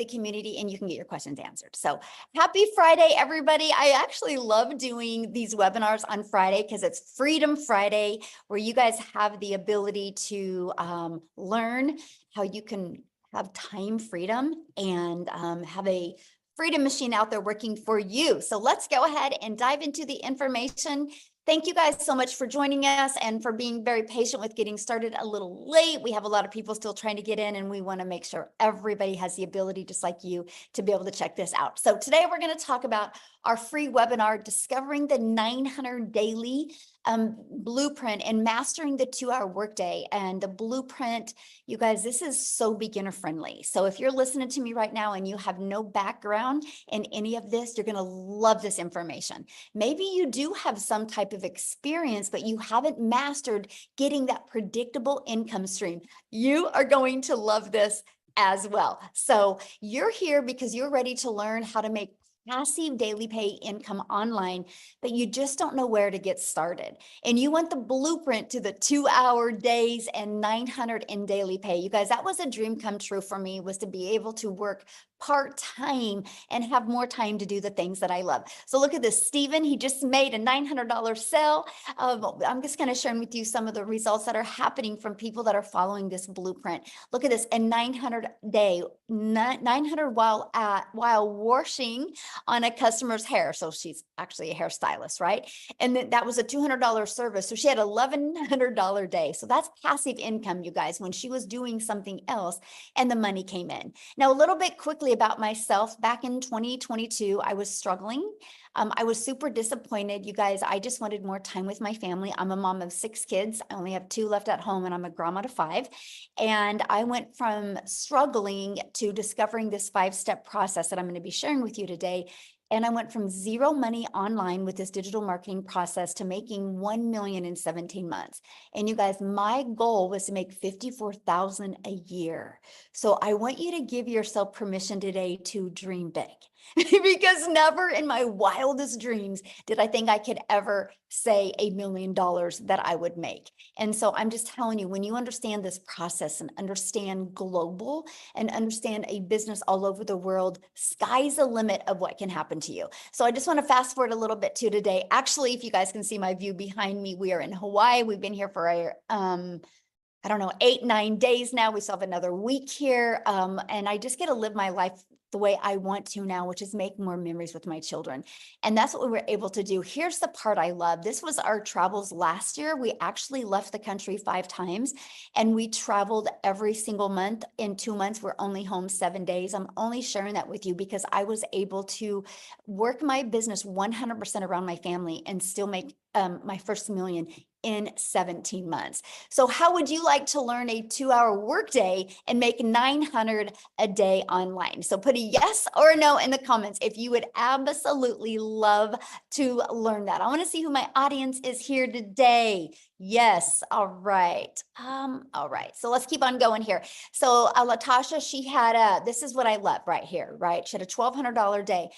the community and you can get your questions answered. So happy Friday, everybody. I actually love doing these webinars on Friday because it's Freedom Friday, where you guys have the ability to learn how you can have time freedom and have a freedom machine out there working for you. So let's go ahead and dive into the information. Thank you guys so much for joining us and for being very patient with getting started a little late. We have a lot of people still trying to get in, and we want to make sure everybody has the ability, just like you, to be able to check this out. So today we're going to talk about our free webinar, Discovering the 900 Daily Blueprint and Mastering the 2-Hour Workday. And the blueprint, you guys, this is so beginner friendly. So if you're listening to me right now and you have no background in any of this, you're going to love this information. Maybe you do have some type of experience, but you haven't mastered getting that predictable income stream. You are going to love this as well. So you're here because you're ready to learn how to make passive daily pay income online, but you just don't know where to get started. And you want the blueprint to the 2-hour days and 900 in daily pay. You guys, that was a dream come true for me, was to be able to work part-time and have more time to do the things that I love. So look at this, Stephen, he just made a $900 sale. I'm just going to share with you some of the results that are happening from people that are following this blueprint. Look at this, a 900 day, 900 while washing on a customer's hair. So she's actually a hairstylist, right? And then that was a $200 service. So she had $1,100 day. So that's passive income, you guys, when she was doing something else and the money came in. Now, a little bit quickly about myself. Back in 2022, I was struggling. I was super disappointed. You guys, I just wanted more time with my family. I'm a mom of 6 kids. I only have 2 left at home, and I'm a grandma to 5. And I went from struggling to discovering this 5-step process that I'm going to be sharing with you today. And I went from zero money online with this digital marketing process to making 1 million in 17 months. And you guys, my goal was to make 54,000 a year. So I want you to give yourself permission today to dream big. Because never in my wildest dreams did I think I could ever say $1 million that I would make. And so I'm just telling you, when you understand this process and understand global and understand a business all over the world, sky's the limit of what can happen to you. So I just want to fast forward a little bit to today. Actually, if you guys can see my view behind me, we are in Hawaii. We've been here for I don't know, 8-9 days now. We still have another week here. And I just get to live my life the way I want to now, which is make more memories with my children. And that's what we were able to do. Here's the part I love. This was our travels last year. We actually left the country 5 times and we traveled every single month. In 2 months, we're only home 7 days. I'm only sharing that with you because I was able to work my business 100% around my family and still make my first million in 17 months. So how would you like to learn a 2-hour workday and make 900 a day online? So put a yes or a no in the comments if you would absolutely love to learn that. I want to see who my audience is here today. Yes. All right. All right. So let's keep on going here. So Latasha, she had this is what I love right here, right? She had a $1,200 day.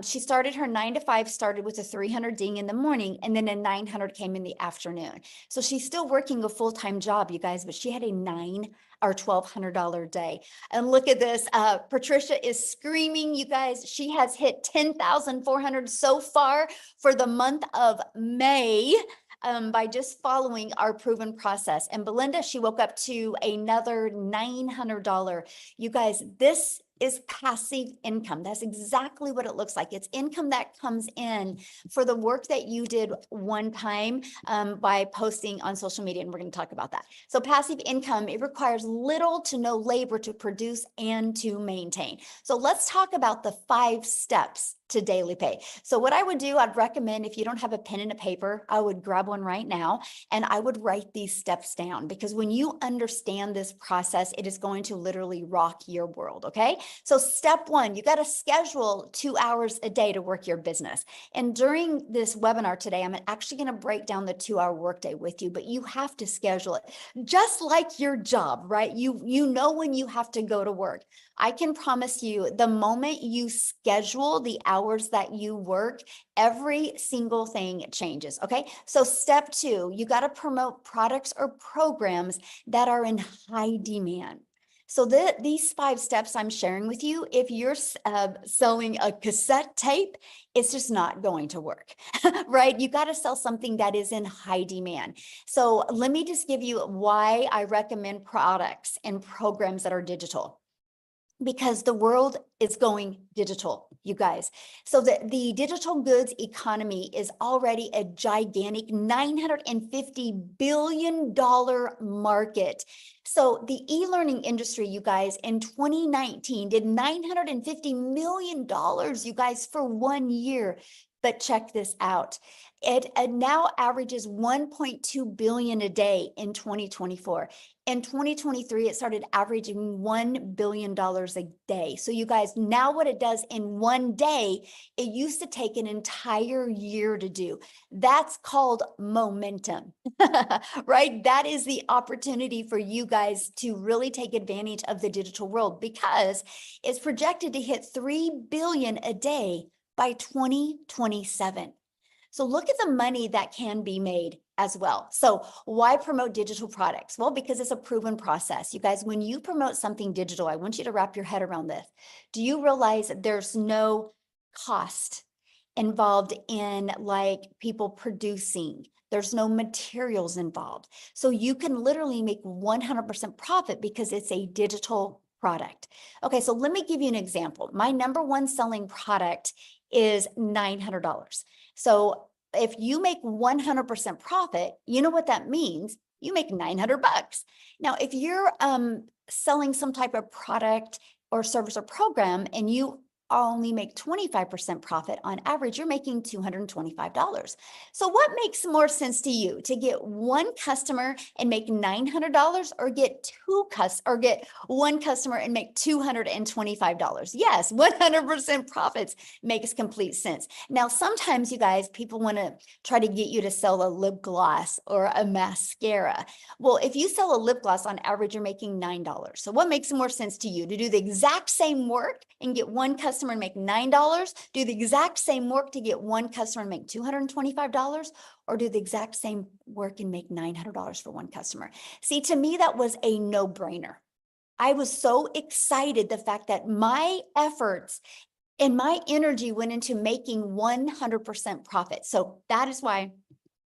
She started her 9 to 5, started with a 300 ding in the morning, and then a 900 came in the afternoon. So she's still working a full-time job, you guys, but she had a $1,200 day. And look at this. Patricia is screaming, you guys. She has hit 10,400 so far for the month of May. By just following our proven process. And Belinda, she woke up to another $900. You guys, this is passive income. That's exactly what it looks like. It's income that comes in for the work that you did one time by posting on social media. And we're going to talk about that. So passive income, it requires little to no labor to produce and to maintain. So let's talk about the 5 steps to daily pay. So what I would do, I'd recommend, if you don't have a pen and a paper, I would grab one right now and I would write these steps down, because when you understand this process, it is going to literally rock your world. Okay. So step 1, you got to schedule 2 hours a day to work your business. And during this webinar today, I'm actually going to break down the 2-hour workday with you, but you have to schedule it just like your job, right? You know when you have to go to work. I can promise you, the moment you schedule the hours that you work, every single thing changes. Okay. So step 2, you got to promote products or programs that are in high demand. So these 5 steps I'm sharing with you, if you're selling a cassette tape, it's just not going to work, right? You got to sell something that is in high demand. So let me just give you why I recommend products and programs that are digital. Because the world is going digital, you guys. So the digital goods economy is already a gigantic $950 billion market. So the e-learning industry, you guys, in 2019 did $950 million, you guys, for 1 year. But check this out. It now averages 1.2 billion a day in 2024. In 2023, it started averaging $1 billion a day. So you guys, now what it does in 1 day, it used to take an entire year to do. That's called momentum, right? That is the opportunity for you guys to really take advantage of the digital world, because it's projected to hit 3 billion a day by 2027. So look at the money that can be made as well. So why promote digital products? Well, because it's a proven process. You guys, when you promote something digital, I want you to wrap your head around this. Do you realize that there's no cost involved in like people producing? There's no materials involved. So you can literally make 100% profit because it's a digital product. Okay, so let me give you an example. My number one selling product is $900. So if you make 100% profit, you know what that means? You make 900 bucks. Now, if you're selling some type of product or service or program and you only make 25% profit on average, you're making $225. So what makes more sense to you, to get one customer and make $900, or get one customer and make $225? Yes, 100% profits makes complete sense. Now, sometimes you guys, people want to try to get you to sell a lip gloss or a mascara. Well, if you sell a lip gloss, on average, you're making $9. So what makes more sense to you, to do the exact same work and get one customer and make $9, do the exact same work to get one customer and make $225, or do the exact same work and make $900 for one customer? See, to me, that was a no-brainer. I was so excited the fact that my efforts and my energy went into making 100% profit. So that is why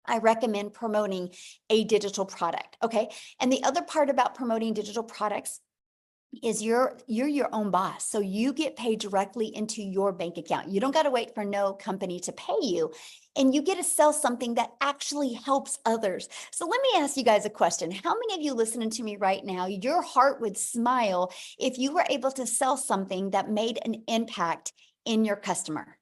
I recommend promoting a digital product. Okay. And the other part about promoting digital products is you're your own boss. So you get paid directly into your bank account. You don't got to wait for no company to pay you, and you get to sell something that actually helps others. So let me ask you guys a question. How many of you listening to me right now, your heart would smile if you were able to sell something that made an impact in your customer?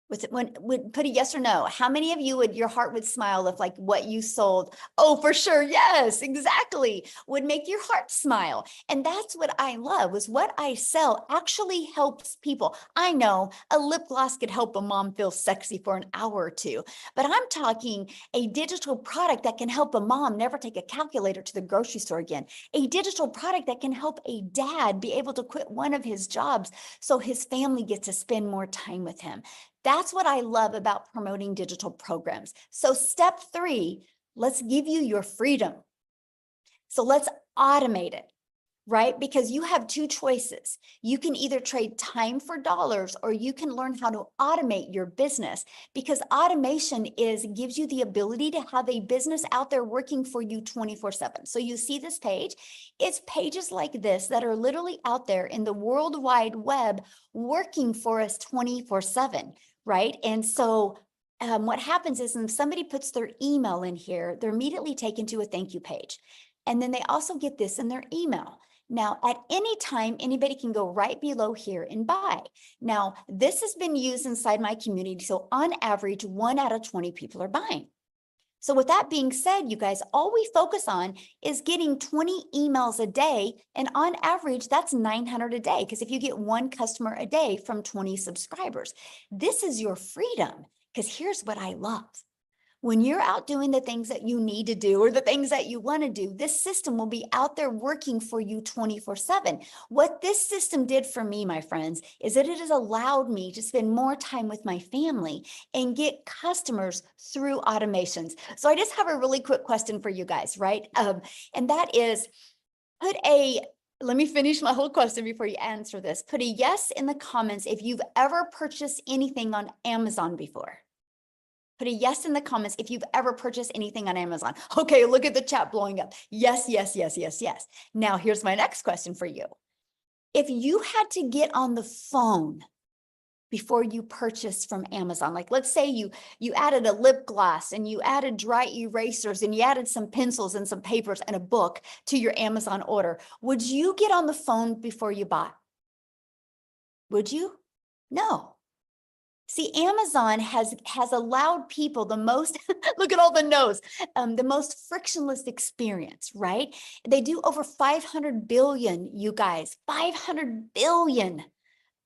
Would put a yes or no? How many of you your heart would smile if like what you sold? Oh, for sure. Yes, exactly. Would make your heart smile. And that's what I love, was what I sell actually helps people. I know a lip gloss could help a mom feel sexy for an hour or two, but I'm talking a digital product that can help a mom never take a calculator to the grocery store again. A digital product that can help a dad be able to quit one of his jobs so his family gets to spend more time with him. That's what I love about promoting digital programs. So step 3, let's give you your freedom. So let's automate it, right? Because you have 2 choices. You can either trade time for dollars, or you can learn how to automate your business, because automation gives you the ability to have a business out there working for you 24/7. So you see this page, it's pages like this that are literally out there in the World Wide Web working for us 24/7, right? And so what happens is when somebody puts their email in here, they're immediately taken to a thank you page. And then they also get this in their email. Now, at any time, anybody can go right below here and buy. Now, this has been used inside my community. So on average, 1 out of 20 people are buying. So with that being said, you guys, all we focus on is getting 20 emails a day. And on average, that's 900 a day. Because if you get one customer a day from 20 subscribers, this is your freedom. Because here's what I love. When you're out doing the things that you need to do, or the things that you want to do, this system will be out there working for you 24/7. What this system did for me, my friends, is that it has allowed me to spend more time with my family and get customers through automations. So I just have a really quick question for you guys, right? And that is, put a let me finish my whole question before you answer this. Put a yes in the comments if you've ever purchased anything on Amazon before. Put a yes in the comments if you've ever purchased anything on Amazon. Okay, look at the chat blowing up. Yes, yes, yes, yes, yes. Now, here's my next question for you. If you had to get on the phone before you purchase from Amazon, like let's say you added a lip gloss and you added dry erasers and you added some pencils and some papers and a book to your Amazon order, would you get on the phone before you bought? Would you? No. See, Amazon has allowed people the most, look at all the no's, the most frictionless experience, right? They do over 500 billion, you guys, 500 billion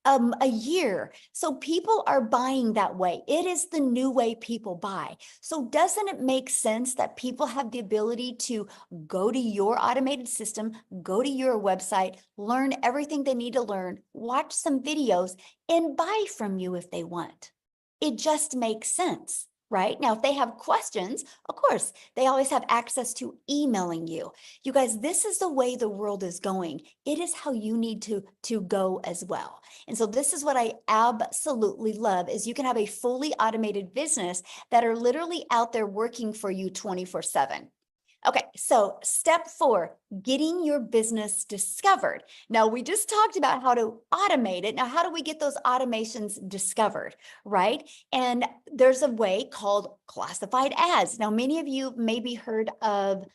a year. So people are buying that way. It is the new way people buy. So doesn't it make sense that people have the ability to go to your automated system, go to your website, learn everything they need to learn, watch some videos, and buy from you if they want? It just makes sense. Right? Now, if they have questions, of course, they always have access to emailing you. You guys, this is the way the world is going. It is how you need to go as well. And so this is what I absolutely love is you can have a fully automated business that are literally out there working for you 24/7. Okay, so step 4, getting your business discovered. Now, we just talked about how to automate it. Now, how do we get those automations discovered, right? And there's a way called classified ads. Now, many of you maybe heard of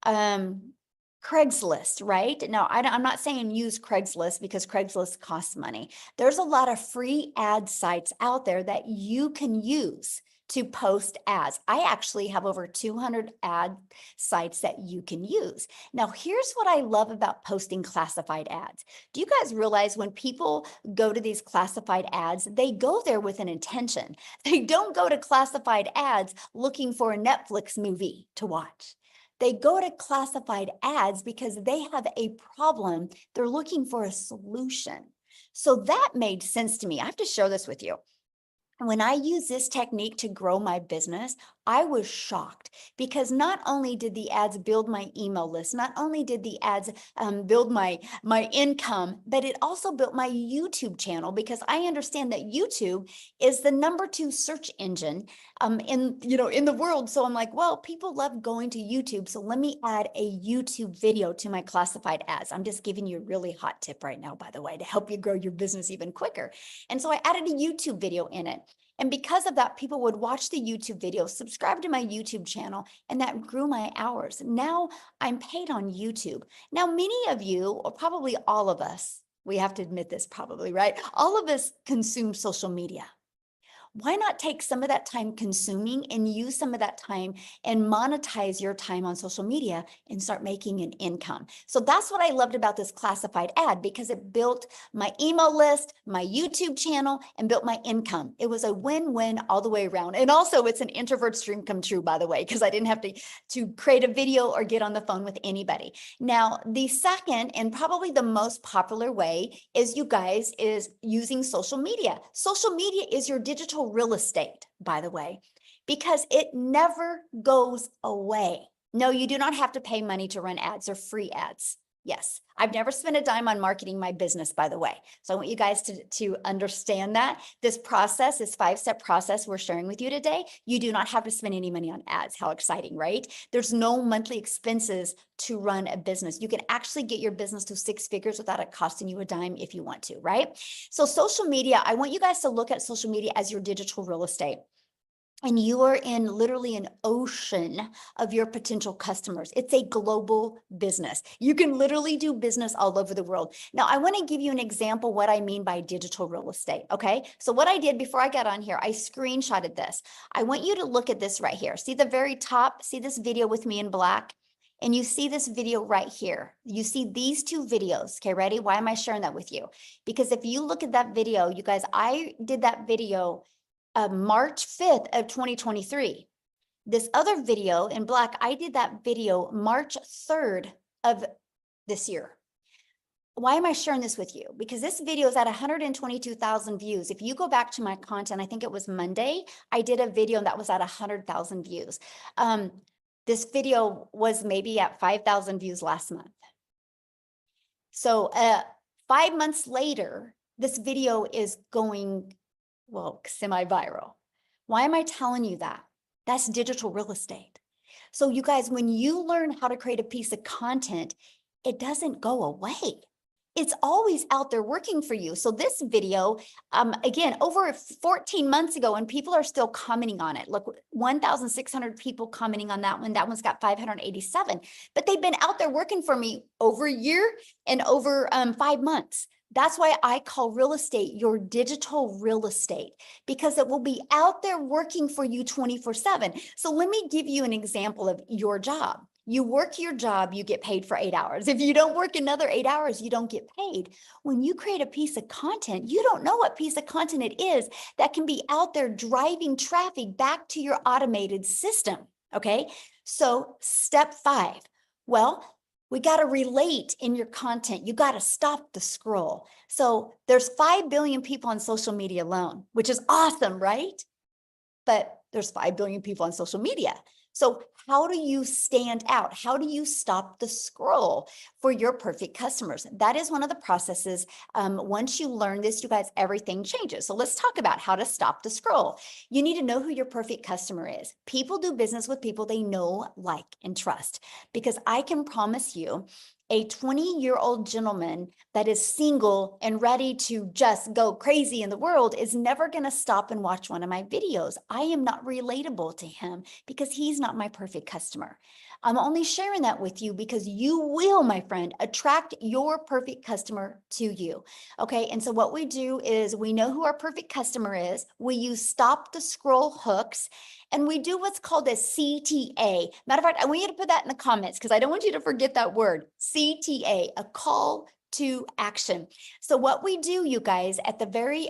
Craigslist, right? Now, I'm not saying use Craigslist because Craigslist costs money. There's a lot of free ad sites out there that you can use to post ads. I actually have over 200 ad sites that you can use. Now, here's what I love about posting classified ads. Do you guys realize when people go to these classified ads, they go there with an intention. They don't go to classified ads looking for a Netflix movie to watch. They go to classified ads because they have a problem. They're looking for a solution. So that made sense to me. I have to share this with you. When I use this technique to grow my business, I was shocked because not only did the ads build my email list, not only did the ads build my income, but it also built my YouTube channel because I understand that YouTube is the #2 search engine in the world. So I'm like, well, people love going to YouTube, so let me add a YouTube video to my classified ads. I'm just giving you a really hot tip right now, by the way, to help you grow your business even quicker. And so I added a YouTube video in it. And because of that, people would watch the YouTube video, subscribe to my YouTube channel, and that grew my hours. Now I'm paid on YouTube. Now, many of you, or probably all of us, we have to admit this probably, right? All of us consume social media. Why not take some of that time consuming and use some of that time and monetize your time on social media and start making an income? So that's what I loved about this classified ad because it built my email list, my YouTube channel, and built my income. It was a win-win all the way around. And also it's an introvert's dream come true, by the way, because I didn't have to create a video or get on the phone with anybody. Now, the second and probably the most popular way is, you guys, is using social media. Social media is your digital real estate, by the way, because it never goes away. No, you do not have to pay money to run ads or free ads. Yes, I've never spent a dime on marketing my business, by the way. So I want you guys to understand that this process, this 5-step process we're sharing with you today, you do not have to spend any money on ads. How exciting, right? There's no monthly expenses to run a business. You can actually get your business to 6 figures without it costing you a dime if you want to, right? So social media, I want you guys to look at social media as your digital real estate. And you are in literally an ocean of your potential customers. It's a global business. You can literally do business all over the world. Now, I want to give you an example what I mean by digital real estate, okay? So what I did before I got on here, I screenshotted this. I want you to look at this right here. See the very top? See this video with me in black? And you see this video right here. You see these 2 videos. Okay, ready? Why am I sharing that with you? Because if you look at that video, you guys, I did that video March 5th of 2023. This other video in black, I did that video March 3rd of this year. Why am I sharing this with you? Because this video is at 122,000 views. If you go back to my content, I think it was Monday, I did a video that was at 100,000 views. This video was maybe at 5,000 views last month. So 5 months later, this video is going, well, semi-viral. Why am I telling you that? That's digital real estate. So you guys, when you learn how to create a piece of content, it doesn't go away. It's always out there working for you. So this video, again, over 14 months ago, and people are still commenting on it. Look, 1,600 people commenting on that one. That one's got 587, but they've been out there working for me over a year and over 5 months. That's why I call real estate your digital real estate, because it will be out there working for you 24/7. So let me give you an example of your job. You work your job, you get paid for 8 hours. If you don't work another 8 hours, you don't get paid. When you create a piece of content, you don't know what piece of content it is that can be out there driving traffic back to your automated system. Okay. So step 5. Well, we got to relate in your content. You got to stop the scroll. So there's 5 billion people on social media alone, which is awesome, right? But there's 5 billion people on social media. So how do you stand out? How do you stop the scroll for your perfect customers? That is one of the processes. Once you learn this, you guys, everything changes. So let's talk about how to stop the scroll. You need to know who your perfect customer is. People do business with people they know, like, and trust, because I can promise you, a 20-year-old gentleman that is single and ready to just go crazy in the world is never going to stop and watch one of my videos. I am not relatable to him because he's not my perfect customer. I'm only sharing that with you because you will, my friend, attract your perfect customer to you. Okay. And so what we do is we know who our perfect customer is. We use stop the scroll hooks, and we do what's called a CTA. Matter of fact, I want you to put that in the comments because I don't want you to forget that word, CTA, a call to action. So what we do, you guys,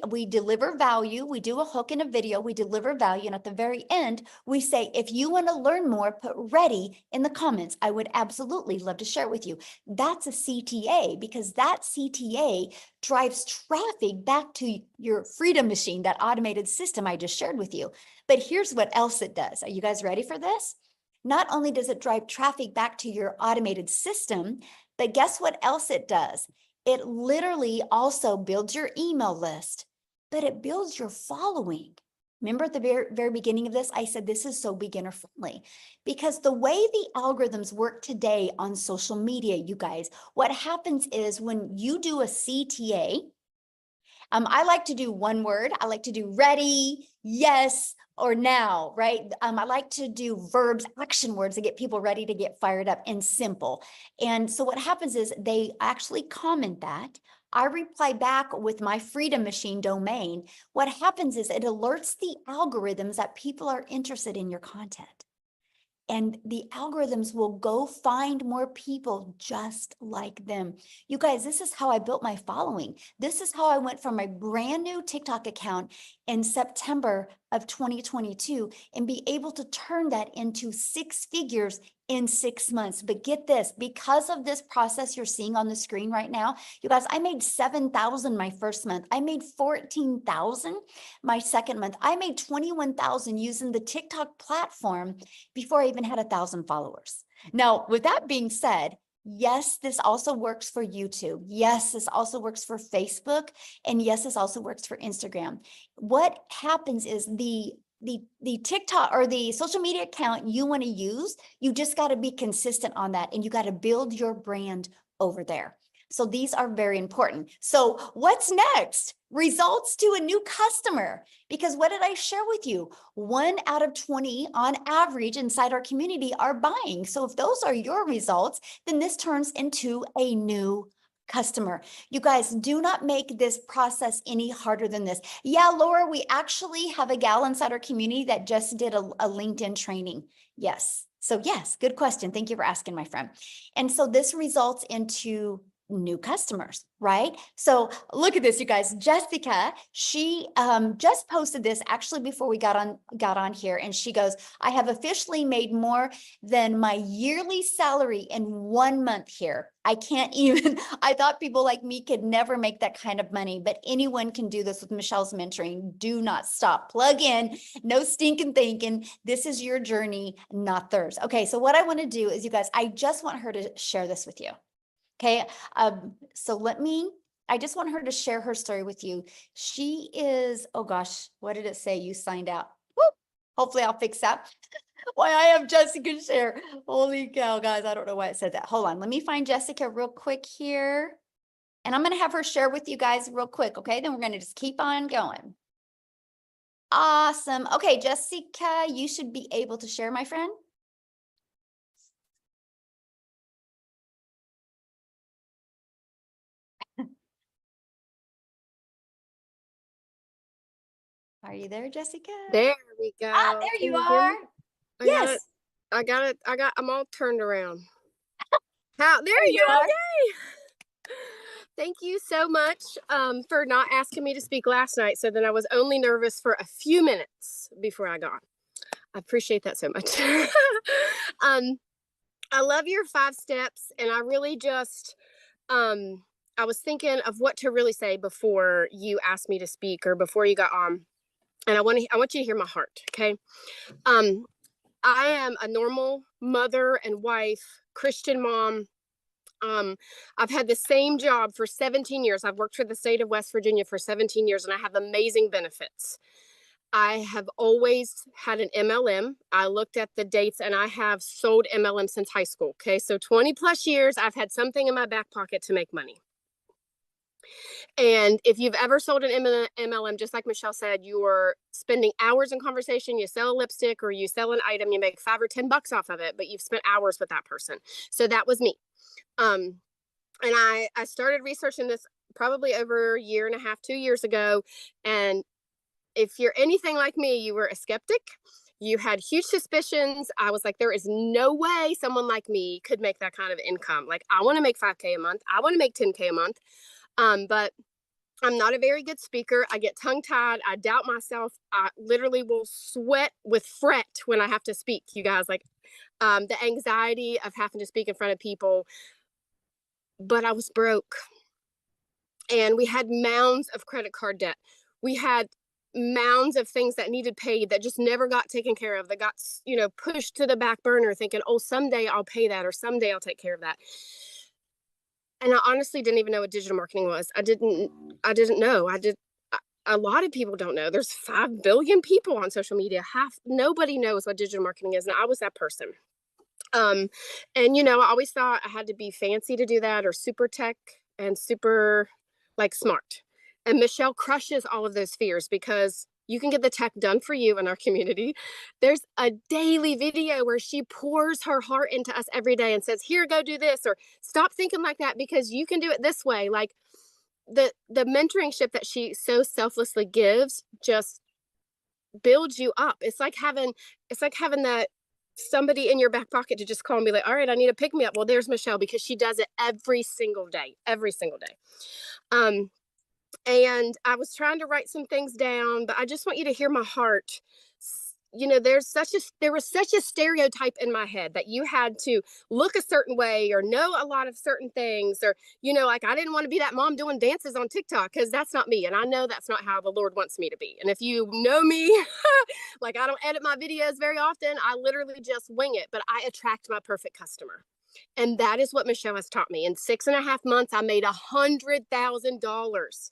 we deliver value. We do a hook in a video, we deliver value. And at the very end, we say, if you want to learn more, put ready in the comments. I would absolutely love to share it with you. That's a CTA, because that CTA drives traffic back to your Freedom Machine, that automated system I just shared with you. But here's what else it does. Are you guys ready for this? Not only does it drive traffic back to your automated system, but guess what else it does? It literally also builds your email list, but it builds your following. Remember at the very beginning of this, I said this is so beginner friendly, because the way the algorithms work today on social media, you guys, what happens is when you do a CTA, I like to do one word. I like to do ready, yes, or now, right? I like to do verbs, action words to get people ready to get fired up and simple. And so what happens is they actually comment that. I reply back with my Freedom Machine domain. What happens is it alerts the algorithms that people are interested in your content. And the algorithms will go find more people just like them. You guys, this is how I built my following. This is how I went from my brand new TikTok account in September of 2022 and be able to turn that into 6 figures in 6 months. But get this, because of this process you're seeing on the screen right now, you guys, I made 7,000 my first month. I made 14,000 my second month. I made 21,000 using the TikTok platform before I even had 1,000 followers. Now, with that being said, yes, this also works for YouTube. Yes, this also works for Facebook. And yes, this also works for Instagram. What happens is the TikTok or the social media account you want to use, you just got to be consistent on that, and you got to build your brand over there. So these are very important. So what's next? Results to a new customer. Because what did I share with you? 1 out of 20 on average inside our community are buying. So if those are your results, then this turns into a new customer. You guys, do not make this process any harder than this. Yeah, Laura, we actually have a gal inside our community that just did a LinkedIn training. Yes. So yes, good question. Thank you for asking, my friend. And so this results into new customers, right? So look at this, you guys. Jessica, she just posted this actually before we got on here, and she goes, I have officially made more than my yearly salary in 1 month here. I can't even, I thought people like me could never make that kind of money, but anyone can do this with Michelle's mentoring. Do not stop. Plug in, no stinking thinking. This is your journey, not theirs. Okay, so what I want to do is, you guys, I just want her to share this with you. Okay. So I just want her to share her story with you. She is, oh gosh, what did it say? You signed out. Whoop. Hopefully I'll fix that. Why I have Jessica share. Holy cow, guys. I don't know why it said that. Hold on. Let me find Jessica real quick here. And I'm going to have her share with you guys real quick. Okay. Then we're going to just keep on going. Awesome. Okay, Jessica, you should be able to share, my friend. Are you there, Jessica? There we go. Ah, there Can you you hear are. me? Yes. I got it. I'm all turned around. There There you you go. are. Yay. Thank you so much for not asking me to speak last night. So then I was only nervous for a few minutes before I got. I appreciate that so much. I love your 5 steps, and I really just I was thinking of what to really say before you asked me to speak or before you got on. And I want you to hear my heart, okay? I am a normal mother and wife, Christian mom. I've had the same job for 17 years. I've worked for the state of West Virginia for 17 years, and I have amazing benefits. I have always had an MLM. I looked at the dates, and I have sold MLM since high school. Okay, so 20 plus years, I've had something in my back pocket to make money. And if you've ever sold an MLM, just like Michelle said, you're spending hours in conversation. You sell a lipstick or you sell an item, you make $5 or $10 off of it, but you've spent hours with that person. So that was me. And I started researching this probably over a year and a half, 2 years ago. And if you're anything like me, you were a skeptic. You had huge suspicions. I was like, there is no way someone like me could make that kind of income. Like, I want to make $5K a month. I want to make $10K a month. But I'm not a very good speaker. I get tongue tied. I doubt myself. I literally will sweat with fret when I have to speak, you guys. Like the anxiety of having to speak in front of people. But I was broke. And we had mounds of credit card debt. We had mounds of things that needed paid that just never got taken care of, that got, pushed to the back burner, thinking, oh, someday I'll pay that, or someday I'll take care of that. And I honestly didn't even know what digital marketing was. I didn't know. A lot of people don't know. There's 5 billion people on social media. Nobody knows what digital marketing is. And I was that person. And I always thought I had to be fancy to do that, or super tech and super smart. And Michelle crushes all of those fears because you can get the tech done for you in our community. There's a daily video where she pours her heart into us every day and says, here, go do this, or stop thinking like that because you can do it this way. Like the mentoringship that she so selflessly gives just builds you up. It's like having that somebody in your back pocket to just call and be like, all right, I need to pick me up. Well, there's Michelle, because she does it every single day. And I was trying to write some things down, but I just want you to hear my heart. There was such a stereotype in my head that you had to look a certain way or know a lot of certain things, or like I didn't want to be that mom doing dances on TikTok, because that's not me, and I know that's not how the Lord wants me to be. And if you know me, like, I don't edit my videos very often. I literally just wing it, but I attract my perfect customer. And that is what Michelle has taught me. In 6.5 months, I made $100,000.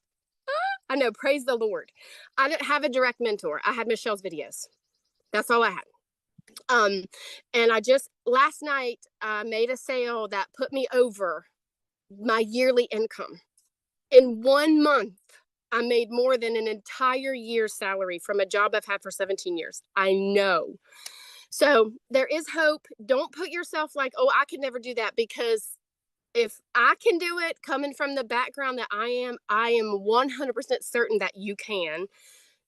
I know, praise the Lord. I didn't have a direct mentor. I had Michelle's videos. That's all I had. And I just last night made a sale that put me over my yearly income. In 1 month, I made more than an entire year's salary from a job I've had for 17 years. I know. So there is hope. Don't put yourself like, oh, I could never do that, because if I can do it coming from the background that I am 100% certain that you can.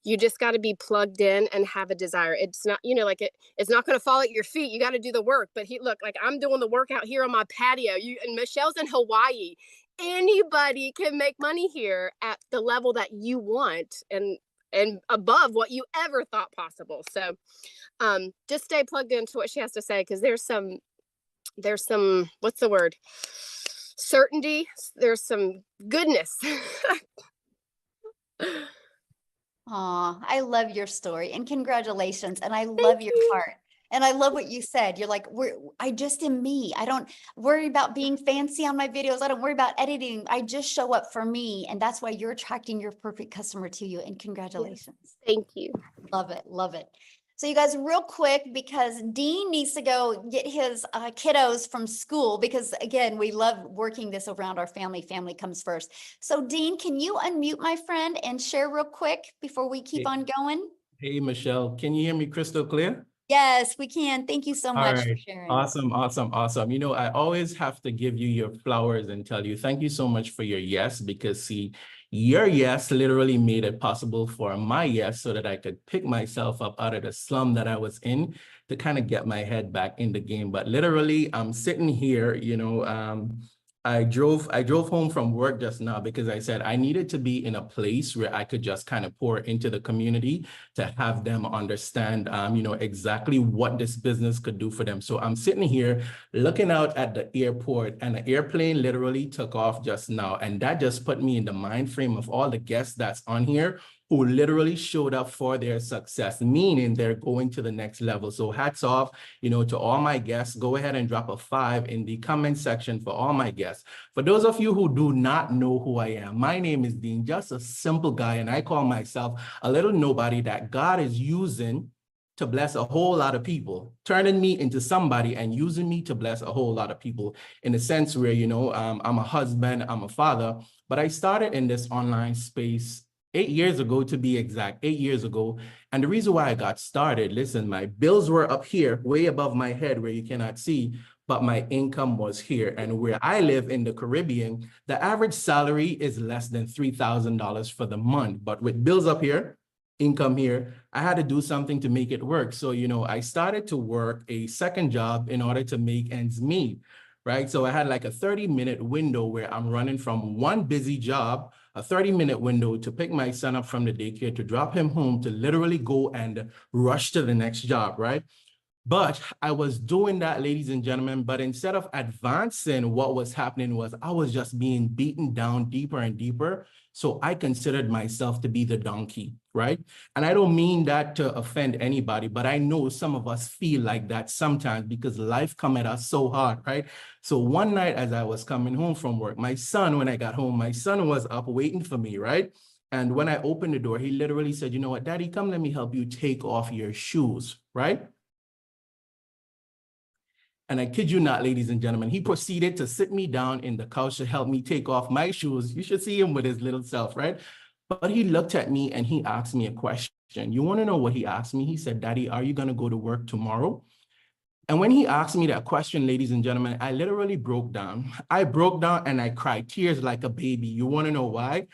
You just got to be plugged in and have a desire. It's not, it's not going to fall at your feet. You got to do the work. But look, like, I'm doing the work out here on my patio. And Michelle's in Hawaii. Anybody can make money here at the level that you want, and above what you ever thought possible. So just stay plugged into what she has to say, because there's some, what's the word? Certainty. There's some goodness. Aw, I love your story, and congratulations. And I love your heart. And I love what you said. You're like, I just am me. I don't worry about being fancy on my videos. I don't worry about editing. I just show up for me. And that's why you're attracting your perfect customer to you. And congratulations. Yes, thank you. Love it. Love it. So you guys, real quick, because Dean needs to go get his kiddos from school, because again, we love working this around our family. Family comes first. So Dean, can you unmute my friend and share real quick before we keep on going? Hey, Michelle, can you hear me crystal clear? Yes, we can. Thank you so All much for right. sharing. Awesome, awesome, awesome. You know, I always have to give you your flowers and tell you thank you so much for your yes, because see, your yes literally made it possible for my yes so that I could pick myself up out of the slum that I was in to kind of get my head back in the game. But literally, I'm sitting here, you know, I drove home from work just now because I said I needed to be in a place where I could just kind of pour into the community to have them understand, you know, exactly what this business could do for them. So I'm sitting here looking out at the airport, and the airplane literally took off just now. And that just put me in the mind frame of all the guests that's on here who literally showed up for their success, meaning they're going to the next level. So hats off, you know, to all my guests. Go ahead and drop a 5 in the comment section for all my guests. For those of you who do not know who I am, my name is Dean, just a simple guy, and I call myself a little nobody that God is using to bless a whole lot of people, turning me into somebody and using me to bless a whole lot of people, in a sense where, you know, I'm a husband, I'm a father, but I started in this online space 8 years ago, to be exact, 8 years ago. And the reason why I got started, listen, my bills were up here, way above my head where you cannot see, but my income was here. And where I live in the Caribbean, the average salary is less than $3,000 for the month. But with bills up here, income here, I had to do something to make it work. So, you know, I started to work a second job in order to make ends meet, right? So I had like a 30-minute window where I'm running from one busy job, a 30-minute window to pick my son up from the daycare, to drop him home, to literally go and rush to the next job, right? But I was doing that, ladies and gentlemen, but instead of advancing, what was happening was I was just being beaten down deeper and deeper. So I considered myself to be the donkey, right? And I don't mean that to offend anybody, but I know some of us feel like that sometimes because life come at us so hard, right? So one night as I was coming home from work, my son, when I got home, my son was up waiting for me, right? And when I opened the door, he literally said, you know what, Daddy, come let me help you take off your shoes, right? And I kid you not, ladies and gentlemen, he proceeded to sit me down in the couch to help me take off my shoes. You should see him with his little self, right? But he looked at me and he asked me a question. You want to know what he asked me? He said, Daddy, are you going to go to work tomorrow? And when he asked me that question, ladies and gentlemen, I literally broke down. I broke down and I cried tears like a baby. You want to know why?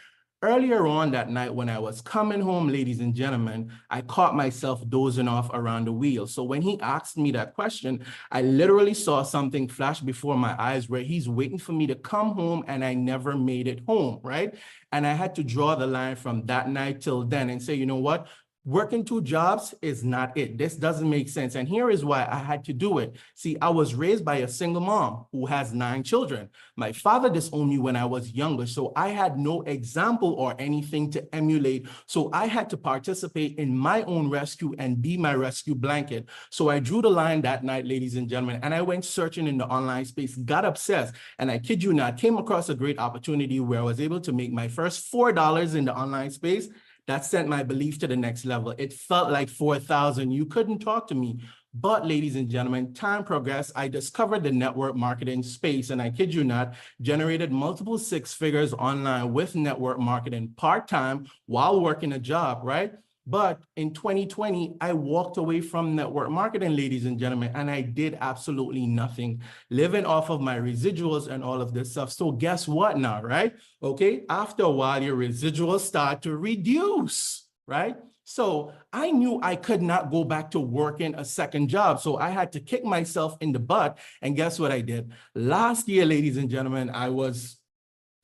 Earlier on that night when I was coming home, ladies and gentlemen, I caught myself dozing off around the wheel. So when he asked me that question, I literally saw something flash before my eyes where he's waiting for me to come home and I never made it home, right? And I had to draw the line from that night till then and say, you know what? Working 2 jobs is not it. This doesn't make sense. And here is why I had to do it. See, I was raised by a single mom who has 9 children. My father disowned me when I was younger, so I had no example or anything to emulate. So I had to participate in my own rescue and be my rescue blanket. So I drew the line that night, ladies and gentlemen, and I went searching in the online space, got obsessed, and I kid you not, came across a great opportunity where I was able to make my first $4 in the online space. That sent my belief to the next level. It felt like 4,000. You couldn't talk to me. But ladies and gentlemen, time progressed. I discovered the network marketing space, and I kid you not, generated multiple 6 figures online with network marketing part-time while working a job, right? But in 2020, I walked away from network marketing, ladies and gentlemen, and I did absolutely nothing, living off of my residuals and all of this stuff. So guess what now, right? Okay, after a while, your residuals start to reduce, right? So I knew I could not go back to working a second job. So I had to kick myself in the butt. And guess what I did? Last year, ladies and gentlemen, I was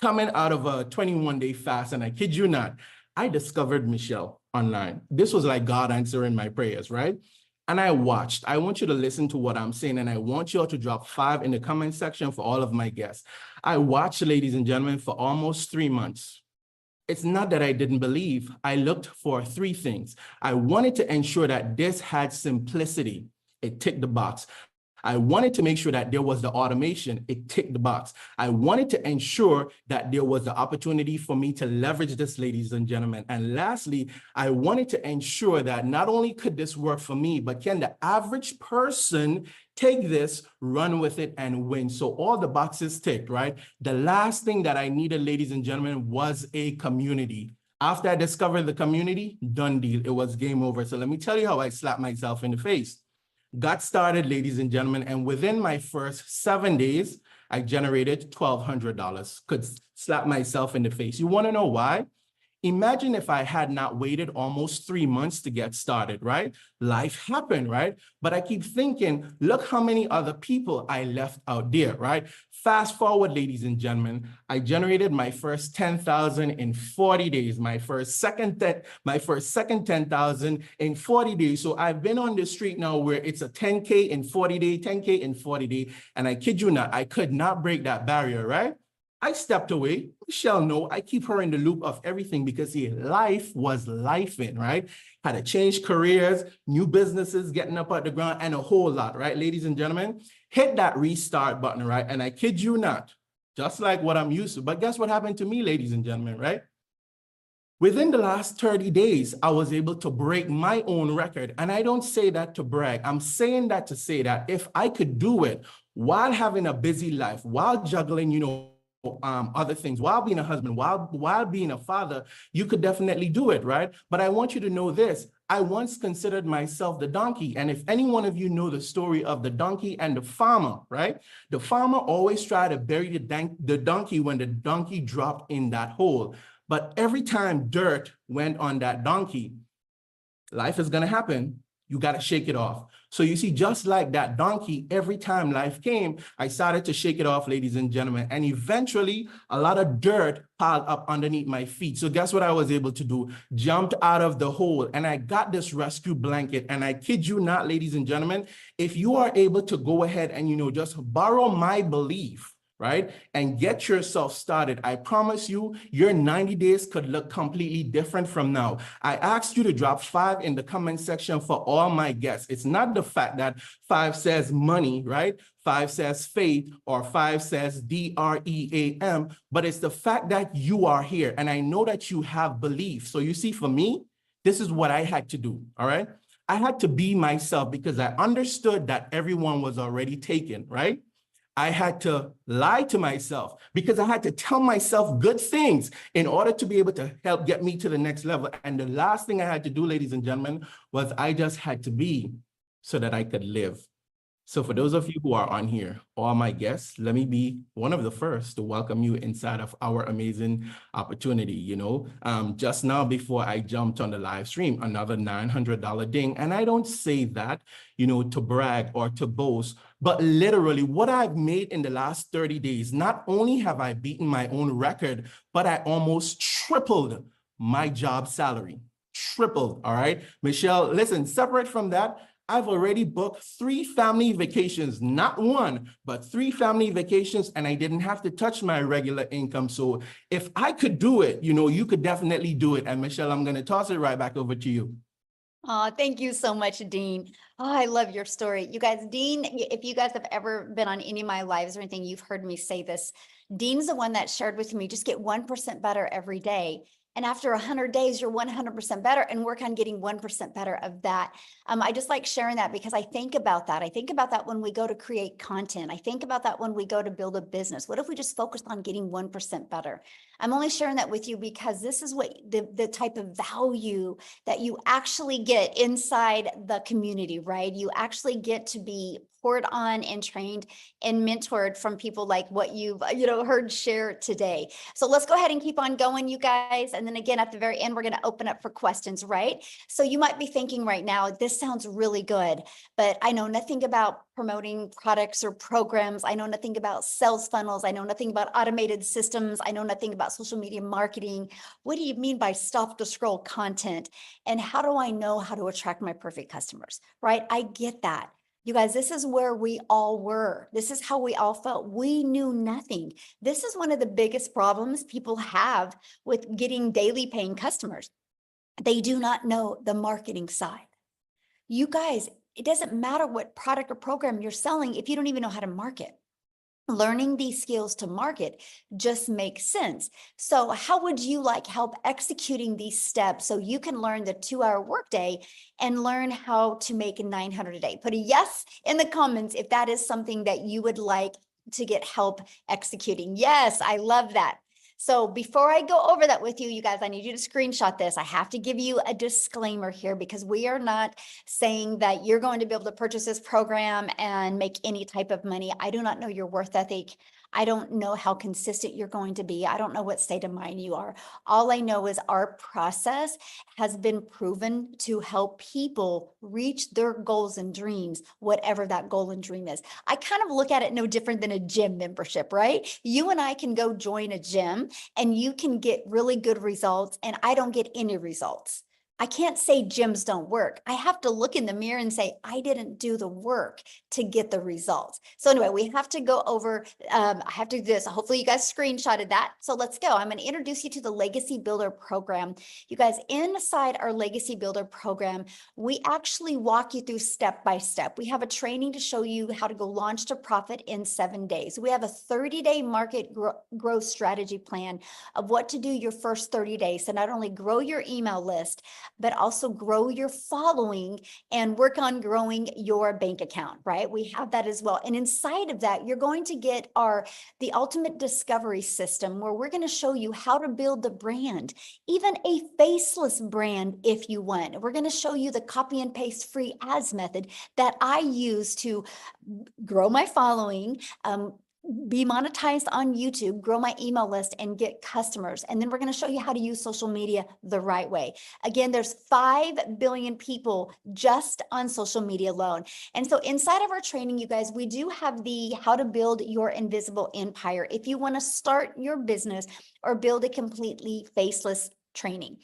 coming out of a 21-day fast, and I kid you not, I discovered Michelle online. This was like God answering my prayers, right? And I watched. I want you to listen to what I'm saying, and I want you all to drop 5 in the comment section for all of my guests. I watched, ladies and gentlemen, for almost 3 months. It's not that I didn't believe. I looked for 3 things. I wanted to ensure that this had simplicity. It ticked the box. I wanted to make sure that there was the automation. It ticked the box. I wanted to ensure that there was the opportunity for me to leverage this, ladies and gentlemen. And lastly, I wanted to ensure that not only could this work for me, but can the average person take this, run with it, and win? So all the boxes ticked, right? The last thing that I needed, ladies and gentlemen, was a community. After I discovered the community, done deal. It was game over. So let me tell you how I slapped myself in the face. Got started, ladies and gentlemen, and within my first 7 days, I generated $1,200. Could slap myself in the face. You want to know why? Imagine if I had not waited almost 3 months to get started, right? Life happened, right? But I keep thinking, look how many other people I left out there, right? Fast forward, ladies and gentlemen, I generated my first 10,000 in 40 days, my first second 10,000 in 40 days. So I've been on the street now where it's a 10K in 40 days, 10K in 40 days. And I kid you not, I could not break that barrier, right? I stepped away. Michelle, no, I keep her in the loop of everything because life was lifing, right? Had to change careers, new businesses, getting up at the ground, and a whole lot, right? Ladies and gentlemen, hit that restart button, right? And I kid you not, just like what I'm used to. But guess what happened to me, ladies and gentlemen, right? Within the last 30 days, I was able to break my own record. And I don't say that to brag. I'm saying that to say that if I could do it while having a busy life, while juggling, other things, while being a husband, while being a father, you could definitely do it, right? But I want you to know this. I once considered myself the donkey. And if any one of you know the story of the donkey and the farmer, right? The farmer always tried to bury the donkey when the donkey dropped in that hole. But every time dirt went on that donkey, life is going to happen. You got to shake it off. So you see, just like that donkey, every time life came, I started to shake it off, ladies and gentlemen. And eventually, a lot of dirt piled up underneath my feet. So guess what I was able to do? Jumped out of the hole. And I got this rescue blanket. And I kid you not, ladies and gentlemen, if you are able to go ahead and, just borrow my belief, right? And get yourself started. I promise you, your 90 days could look completely different from now. I asked you to drop 5 in the comment section for all my guests. It's not the fact that 5 says money, right? 5 says faith, or 5 says DREAM, but it's the fact that you are here. And I know that you have belief. So you see, for me, this is what I had to do, all right? I had to be myself because I understood that everyone was already taken, right? I had to lie to myself because I had to tell myself good things in order to be able to help get me to the next level. And the last thing I had to do, ladies and gentlemen, was I just had to be so that I could live. So for those of you who are on here, all my guests, let me be one of the first to welcome you inside of our amazing opportunity. Just now before I jumped on the live stream, another $900 ding. And I don't say that, to brag or to boast, but literally what I've made in the last 30 days, not only have I beaten my own record, but I almost tripled my job salary. Tripled, all right? Michelle, listen, separate from that, I've already booked 3 family vacations, not 1, but 3 family vacations, and I didn't have to touch my regular income. So if I could do it, you could definitely do it. And Michelle, I'm going to toss it right back over to you. Oh, thank you so much, Dean. Oh, I love your story. You guys, Dean, if you guys have ever been on any of my lives or anything, you've heard me say this. Dean's the one that shared with me, just get 1% better every day. And after 100 days, you're 100% better, and work on getting 1% better of that. I just like sharing that because I think about that. I think about that when we go to create content. I think about that when we go to build a business. What if we just focused on getting 1% better? I'm only sharing that with you because this is what the type of value that you actually get inside the community, right? You actually get to be poured on and trained and mentored from people like what you've heard share today. So let's go ahead and keep on going, you guys. And then again, at the very end, we're going to open up for questions, right? So you might be thinking right now, this sounds really good, but I know nothing about promoting products or programs. I know nothing about sales funnels. I know nothing about automated systems. I know nothing about social media marketing. What do you mean by stop the scroll content? And how do I know how to attract my perfect customers, right? I get that. You guys, this is where we all were. This is how we all felt. We knew nothing. This is one of the biggest problems people have with getting daily paying customers. They do not know the marketing side. You guys, it doesn't matter what product or program you're selling if you don't even know how to market. Learning these skills to market just makes sense. So how would you like help executing these steps so you can learn the 2-hour workday and learn how to make 900 a day? Put a yes in the comments if that is something that you would like to get help executing. Yes, I love that. So before I go over that with you, you guys, I need you to screenshot this. I have to give you a disclaimer here because we are not saying that you're going to be able to purchase this program and make any type of money. I do not know your worth ethic. I don't know how consistent you're going to be. I don't know what state of mind you are. All I know is our process has been proven to help people reach their goals and dreams, whatever that goal and dream is. I kind of look at it no different than a gym membership, right? You and I can go join a gym and you can get really good results and I don't get any results. I can't say gyms don't work. I have to look in the mirror and say, I didn't do the work to get the results. So anyway, we have to go over, I have to do this. Hopefully you guys screenshotted that. So let's go. I'm going to introduce you to the Legacy Builder program. You guys, inside our Legacy Builder program, we actually walk you through step by step. We have a training to show you how to go launch to profit in 7 days. We have a 30-day market growth strategy plan of what to do your first 30 days to not only grow your email list, but also grow your following and work on growing your bank account, right? We have that as well. And inside of that, you're going to get the ultimate discovery system where we're going to show you how to build the brand, even a faceless brand if you want. We're going to show you the copy and paste free ads method that I use to grow my following, be monetized on YouTube, grow my email list and get customers. And then we're going to show you how to use social media the right way. Again, there's 5 billion people just on social media alone. And so inside of our training, you guys, we do have the how to build your invisible empire. If you want to start your business or build a completely faceless training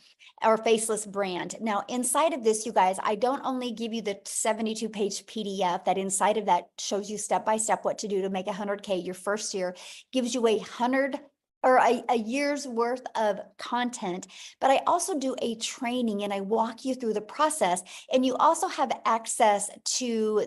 or faceless brand. Now, inside of this, you guys, I don't only give you the 72-page PDF that inside of that shows you step-by-step what to do to make 100K your first year, gives you a year's worth of content, but I also do a training and I walk you through the process. And you also have access to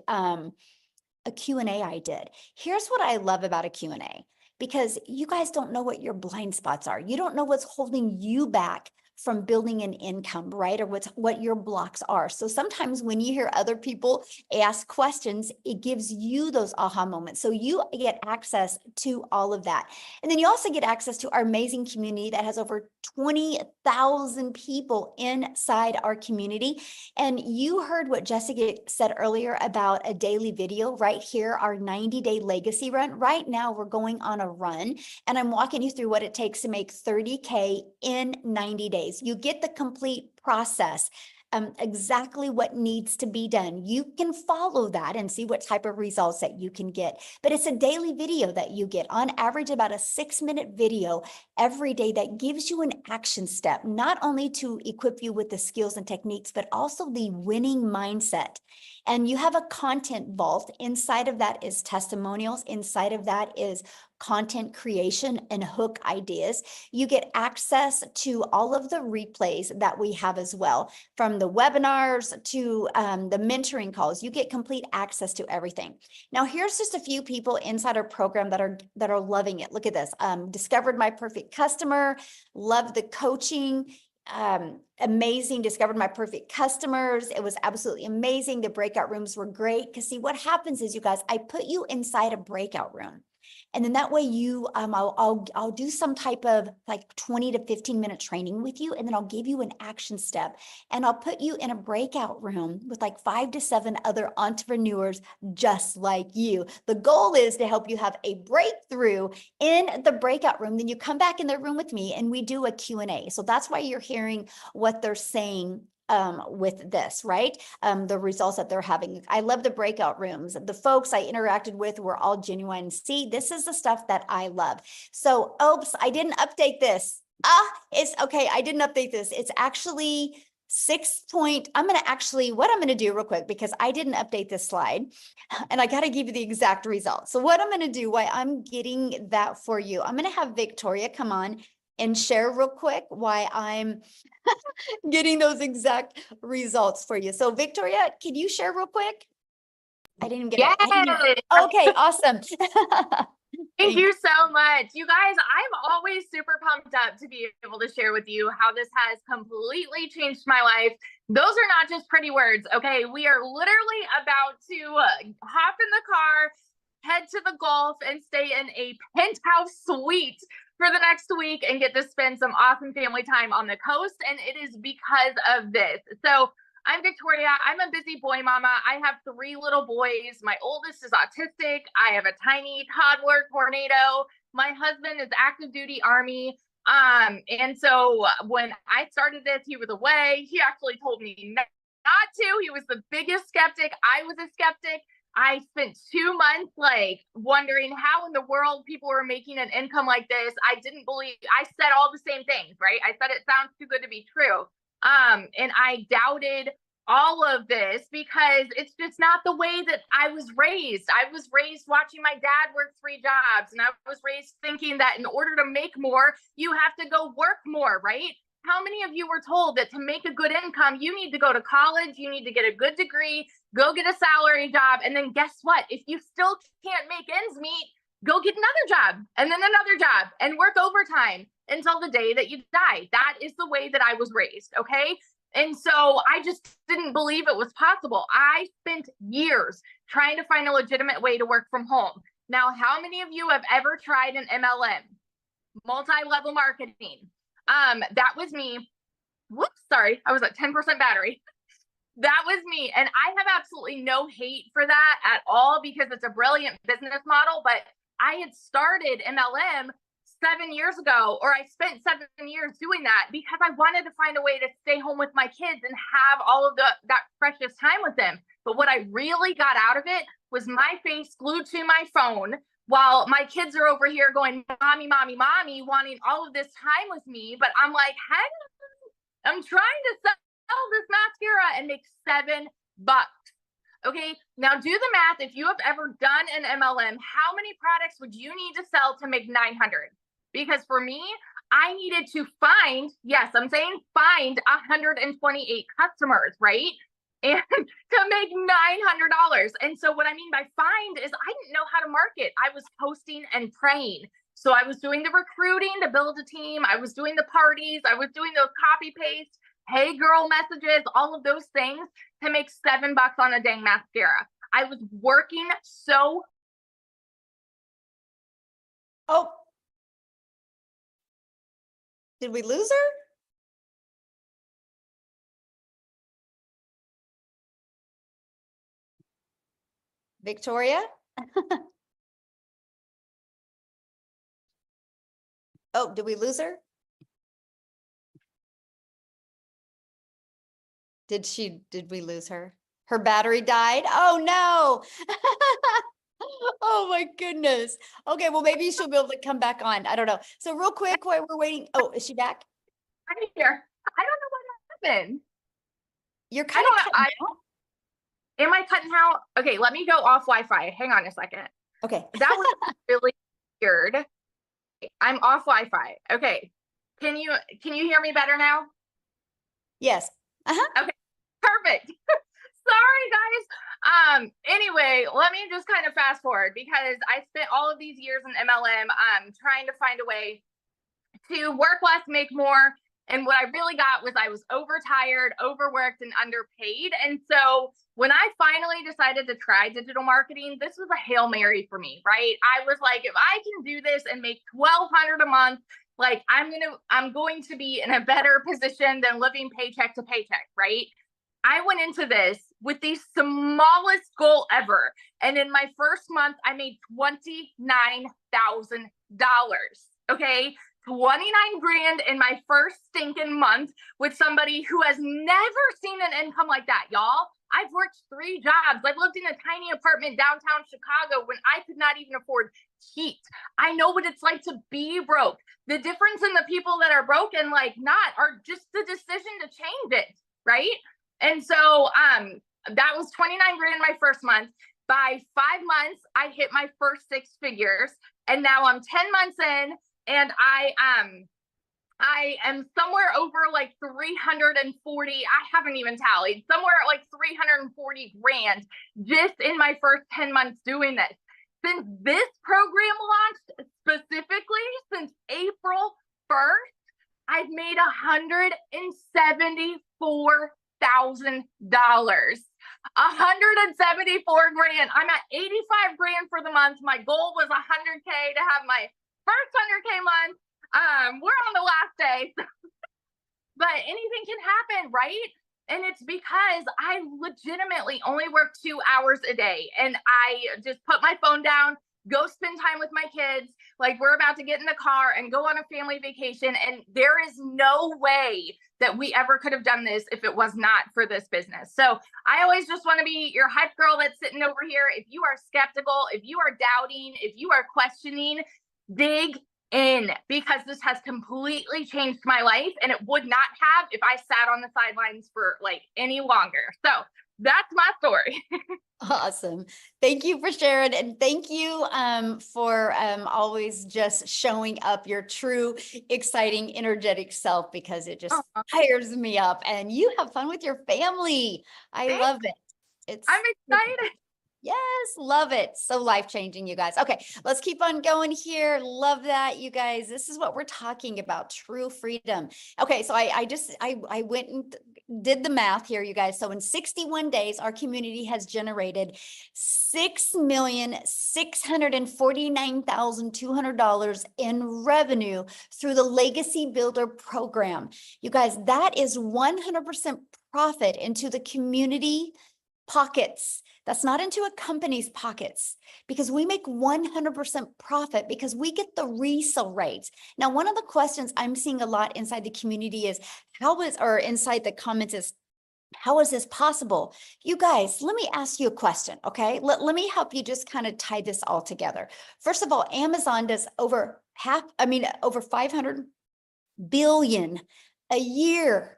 a Q&A I did. Here's what I love about a Q&A. Because you guys don't know what your blind spots are. You don't know what's holding you back from building an income, right? Or what your blocks are. So sometimes when you hear other people ask questions, it gives you those aha moments. So you get access to all of that. And then you also get access to our amazing community that has over 20,000 people inside our community. And you heard what Jessica said earlier about a daily video right here, our 90-day legacy run. Right now, we're going on a run and I'm walking you through what it takes to make 30K in 90 days. You get the complete process, exactly what needs to be done. You can follow that and see what type of results that you can get. But it's a daily video that you get, on average about a 6-minute video every day that gives you an action step, not only to equip you with the skills and techniques, but also the winning mindset. And you have a content vault. Inside of that is testimonials. Inside of that is content creation and hook ideas. You get access to all of the replays that we have as well, from the webinars to the mentoring calls. You get complete access to everything. Now, here's just a few people inside our program that are loving it. Look at this. Discovered my perfect customer, love the coaching. Amazing, discovered my perfect customers. It was absolutely amazing. The breakout rooms were great. Because see, what happens is, you guys, I put you inside a breakout room. And then that way you, I'll do some type of like 20 to 15 minute training with you. And then I'll give you an action step and I'll put you in a breakout room with like 5 to 7 other entrepreneurs just like you. The goal is to help you have a breakthrough in the breakout room. Then you come back in the room with me and we do a Q&A. So that's why you're hearing what they're saying with this, right? The results that they're having. I love the breakout rooms. The folks I interacted with were all genuine. See, this is the stuff that I love. So, oops, I didn't update this. It's okay. I didn't update this. It's actually what I'm going to do real quick, because I didn't update this slide and I got to give you the exact results. So what I'm going to do, why I'm getting that for you, I'm going to have Victoria come on. and share real quick why I'm getting those exact results for you. So Victoria, can you share real quick? I didn't even get it. I didn't even- Yes. Okay, awesome. Thank you so much. You guys, I'm always super pumped up to be able to share with you how this has completely changed my life. Those are not just pretty words, okay? We are literally about to hop in the car, head to the Gulf, and stay in a penthouse suite for the next week and get to spend some awesome family time on the coast. And it is because of this. So I'm Victoria. I'm a busy boy mama. I have 3 little boys. My oldest is autistic. I have a tiny toddler tornado. My husband is active duty Army. And so when I started this, he was away. He actually told me not to. He was the biggest skeptic. I was a skeptic. I spent 2 months like wondering how in the world people were making an income like this. I didn't believe, I said all the same things, right? I said it sounds too good to be true. And I doubted all of this because it's just not the way that I was raised. I was raised watching my dad work 3 jobs, and I was raised thinking that in order to make more, you have to go work more, right? How many of you were told that to make a good income, you need to go to college, you need to get a good degree, go get a salary job, and then guess what? If you still can't make ends meet, go get another job and then another job and work overtime until the day that you die. That is the way that I was raised, okay? And so I just didn't believe it was possible. I spent years trying to find a legitimate way to work from home. Now, how many of you have ever tried an MLM, multi-level marketing? That was me. Whoops, sorry, I was at 10% battery. That was me. And I have absolutely no hate for that at all because it's a brilliant business model. But I had started MLM 7 years ago, or I spent 7 years doing that because I wanted to find a way to stay home with my kids and have all of that precious time with them. But what I really got out of it was my face glued to my phone while my kids are over here going, mommy, mommy, mommy, wanting all of this time with me. But I'm like, hey, I'm trying to sell this mascara and make $7. Okay, now do the math. If you have ever done an MLM, how many products would you need to sell to make 900? Because for me, I needed to find, yes, I'm saying find 128 customers, right? And to make $900. And so what I mean by find is I didn't know how to market. I was posting and praying. So I was doing the recruiting to build a team. I was doing the parties. I was doing those copy paste, hey girl messages, all of those things to make $7 on a dang mascara. I was working so. Oh, did we lose her? Victoria? Oh, did we lose her? Did we lose her? Her battery died? Oh no. Oh my goodness. Okay, well maybe she'll be able to come back on. I don't know. So real quick while we're waiting. Oh, is she back? I'm here. I don't know what happened. You're kind of cutting out. Am I cutting out? Okay, let me go off Wi-Fi. Hang on a second. Okay. That was really weird. I'm off Wi-Fi. Okay. Can you hear me better now? Yes. Okay. Perfect. Sorry, guys. Anyway, let me just kind of fast forward because I spent all of these years in MLM trying to find a way to work less, make more. And what I really got was I was overtired, overworked, and underpaid. And so when I finally decided to try digital marketing, this was a Hail Mary for me, right? I was like, if I can do this and make $1,200 a month, like I'm going to be in a better position than living paycheck to paycheck, right? I went into this with the smallest goal ever. And in my first month, I made $29,000. Okay. 29 grand in my first stinking month with somebody who has never seen an income like that, y'all. I've worked 3 jobs. I've lived in a tiny apartment downtown Chicago when I could not even afford heat. I know what it's like to be broke. The difference in the people that are broke and like not are just the decision to change it, right? And so that was 29 grand in my first month. By 5 months, I hit my first 6 figures. And now I'm 10 months in and I am somewhere over like 340. I haven't even tallied, somewhere at like 340 grand just in my first 10 months doing this. Since this program launched, specifically since April 1st, I've made $174,000. 174 grand. I'm at 85 grand for the month. My goal was 100K to have my first 100K month. We're on the last day, but anything can happen, right? And it's because I legitimately only work 2 hours a day, and I just put my phone down, go spend time with my kids. Like, we're about to get in the car and go on a family vacation, and there is no way that we ever could have done this if it was not for this business. So I always just want to be your hype girl that's sitting over here. If you are skeptical, if you are doubting, if you are questioning, dig in, because this has completely changed my life, and it would not have if I sat on the sidelines for like any longer. So that's my story. Awesome. Thank you for sharing. And thank you for always just showing up your true, exciting, energetic self, because it just fires me up, and you have fun with your family. I love it. I'm excited. Yes, love it. So life-changing, you guys. Okay, let's keep on going here. Love that, you guys. This is what we're talking about, true freedom. Okay, so I went and did the math here, you guys. So in 61 days, our community has generated $6,649,200 in revenue through the Legacy Builder program. You guys, that is 100% profit into the community pockets. That's not into a company's pockets, because we make 100% profit because we get the resale rates. Now, one of the questions I'm seeing a lot inside the community is or inside the comments is, how is this possible? You guys, let me ask you a question, okay? Let me help you just kind of tie this all together. First of all, Amazon does over 500 billion a year.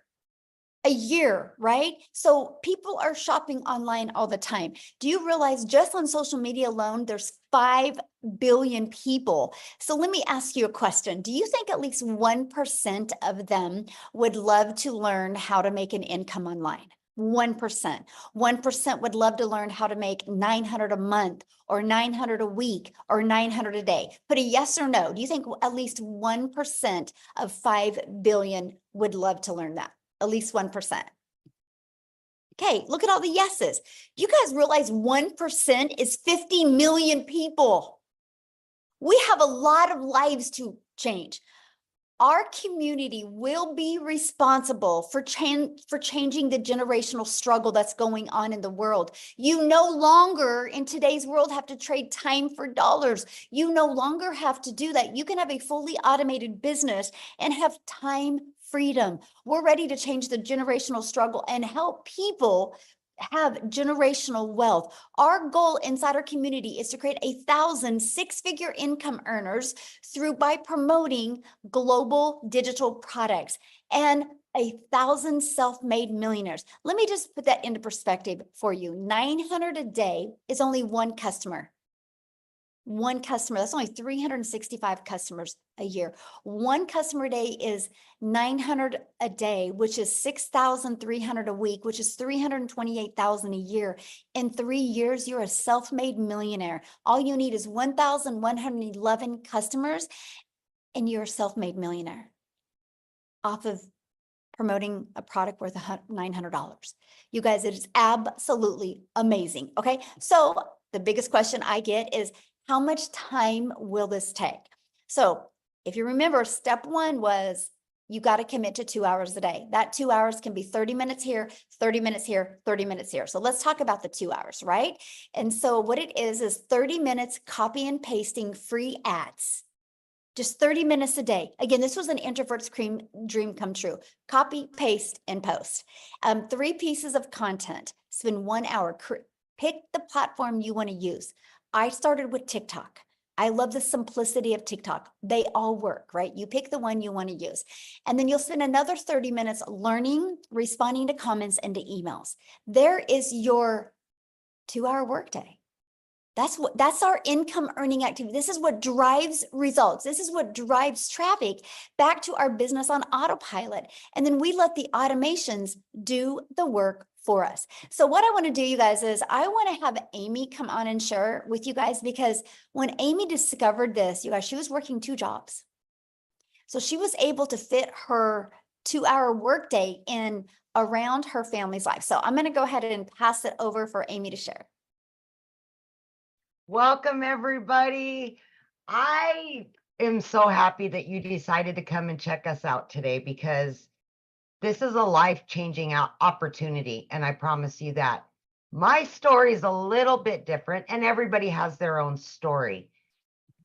Right? So people are shopping online all the time. Do you realize just on social media alone, there's 5 billion people? So let me ask you a question. Do you think at least 1% of them would love to learn how to make an income online? 1%. 1% would love to learn how to make 900 a month, or 900 a week, or 900 a day. Put a yes or no. Do you think at least 1% of 5 billion would love to learn that? At least 1%. Okay, look at all the yeses. You guys realize 1% is 50 million people. We have a lot of lives to change. Our community will be responsible for changing the generational struggle that's going on in the world. You no longer in today's world have to trade time for dollars. You no longer have to do that. You can have a fully automated business and have time freedom. We're ready to change the generational struggle and help people have generational wealth. Our goal inside our community is to create 1,000 six-figure income earners by promoting global digital products, and 1,000 self-made millionaires. Let me just put that into perspective for you. 900 a day is only one customer. One customer, that's only 365 customers a year. One customer a day is 900 a day, which is 6,300 a week, which is 328,000 a year. In 3 years, you're a self-made millionaire. All you need is 1,111 customers, and you're a self-made millionaire off of promoting a product worth $900. You guys, it is absolutely amazing. Okay, so the biggest question I get is, how much time will this take? So if you remember, step one was you got to commit to 2 hours a day. That 2 hours can be 30 minutes here, 30 minutes here, 30 minutes here. So let's talk about the 2 hours, right? And so what it is 30 minutes copy and pasting free ads. Just 30 minutes a day. Again, this was an introvert's dream come true. Copy, paste, and post. 3 pieces of content. Spend 1 hour. Pick the platform you want to use. I started with TikTok. I love the simplicity of TikTok. They all work, right? You pick the one you want to use. And then you'll spend another 30 minutes learning, responding to comments and to emails. There is your 2-hour workday. That's our income earning activity. This is what drives results. This is what drives traffic back to our business on autopilot. And then we let the automations do the work for us. So what I want to do, you guys, is I want to have Amy come on and share with you guys, because when Amy discovered this, you guys, she was working 2 jobs. So she was able to fit her 2-hour workday in around her family's life. So I'm going to go ahead and pass it over for Amy to share. Welcome, everybody. I am so happy that you decided to come and check us out today, because this is a life-changing opportunity, and I promise you that. My story is a little bit different, and everybody has their own story.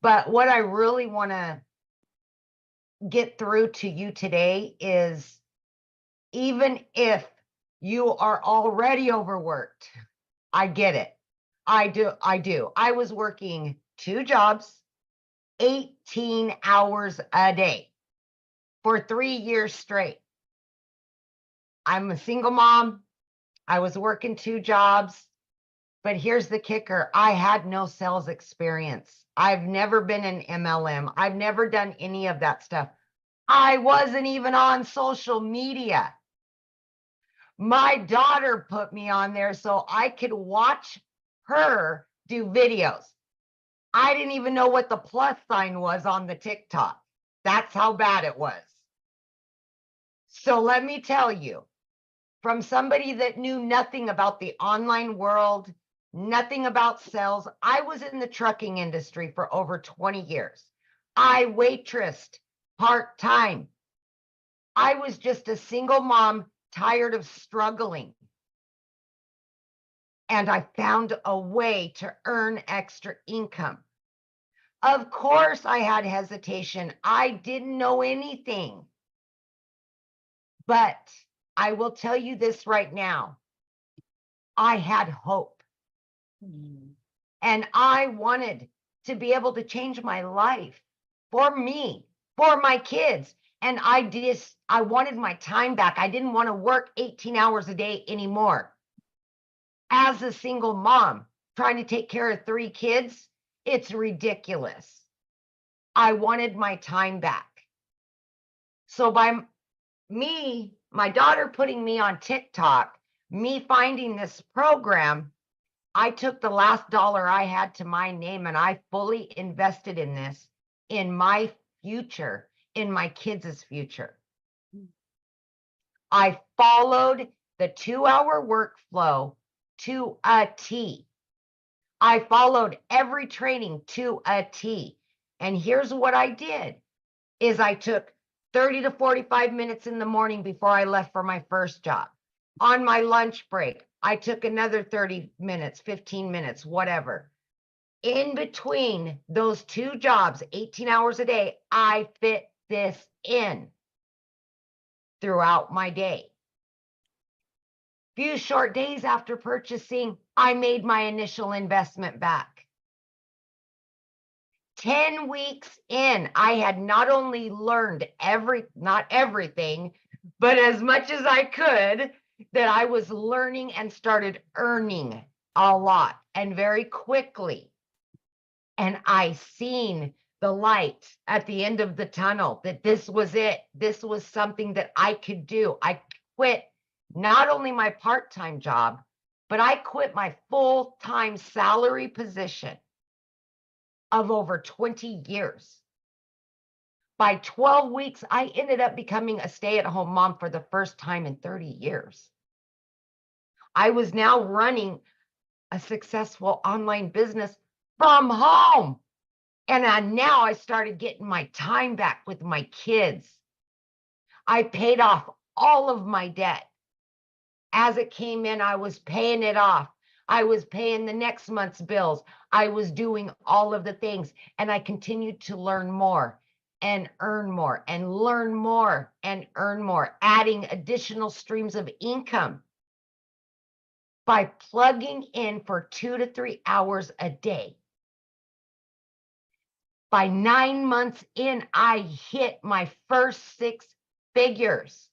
But what I really want to get through to you today is, even if you are already overworked, I get it. I do. I was working 2 jobs, 18 hours a day for 3 years straight. I'm a single mom. I was working 2 jobs, but here's the kicker. I had no sales experience. I've never been an MLM. I've never done any of that stuff. I wasn't even on social media. My daughter put me on there so I could watch her do videos. I didn't even know what the plus sign was on the TikTok. That's how bad it was. So let me tell you, from somebody that knew nothing about the online world, nothing about sales, I was in the trucking industry for over 20 years. I waitressed part-time. I was just a single mom, tired of struggling. And I found a way to earn extra income. Of course, I had hesitation. I didn't know anything. But I will tell you this right now. I had hope. And I wanted to be able to change my life for me, for my kids. And I wanted my time back. I didn't want to work 18 hours a day anymore. As a single mom, trying to take care of 3 kids, it's ridiculous. I wanted my time back. So by me, my daughter putting me on TikTok, me finding this program, I took the last dollar I had to my name and I fully invested in this, in my future, in my kids' future. I followed the 2-hour workflow to a T. I followed every training to a T. And here's what I did, is I took 30 to 45 minutes in the morning before I left for my first job. On my lunch break, I took another 30 minutes, 15 minutes, whatever. In between those 2 jobs, 18 hours a day, I fit this in throughout my day. Few short days after purchasing, I made my initial investment back. 10 weeks in, I had not only learned not everything, but as much as I could, that I was learning and started earning a lot and very quickly. And I seen the light at the end of the tunnel, that this was it. This was something that I could do. I quit not only my part-time job, but I quit my full-time salary position of over 20 years. By 12 weeks, I ended up becoming a stay-at-home mom for the first time in 30 years. I was now running a successful online business from home. And now I started getting my time back with my kids. I paid off all of my debt. As it came in, I was paying it off. I was paying the next month's bills. I was doing all of the things, and I continued to learn more and earn more and learn more and earn more, adding additional streams of income by plugging in for 2 to 3 hours a day. By 9 months in, I hit my first 6 figures.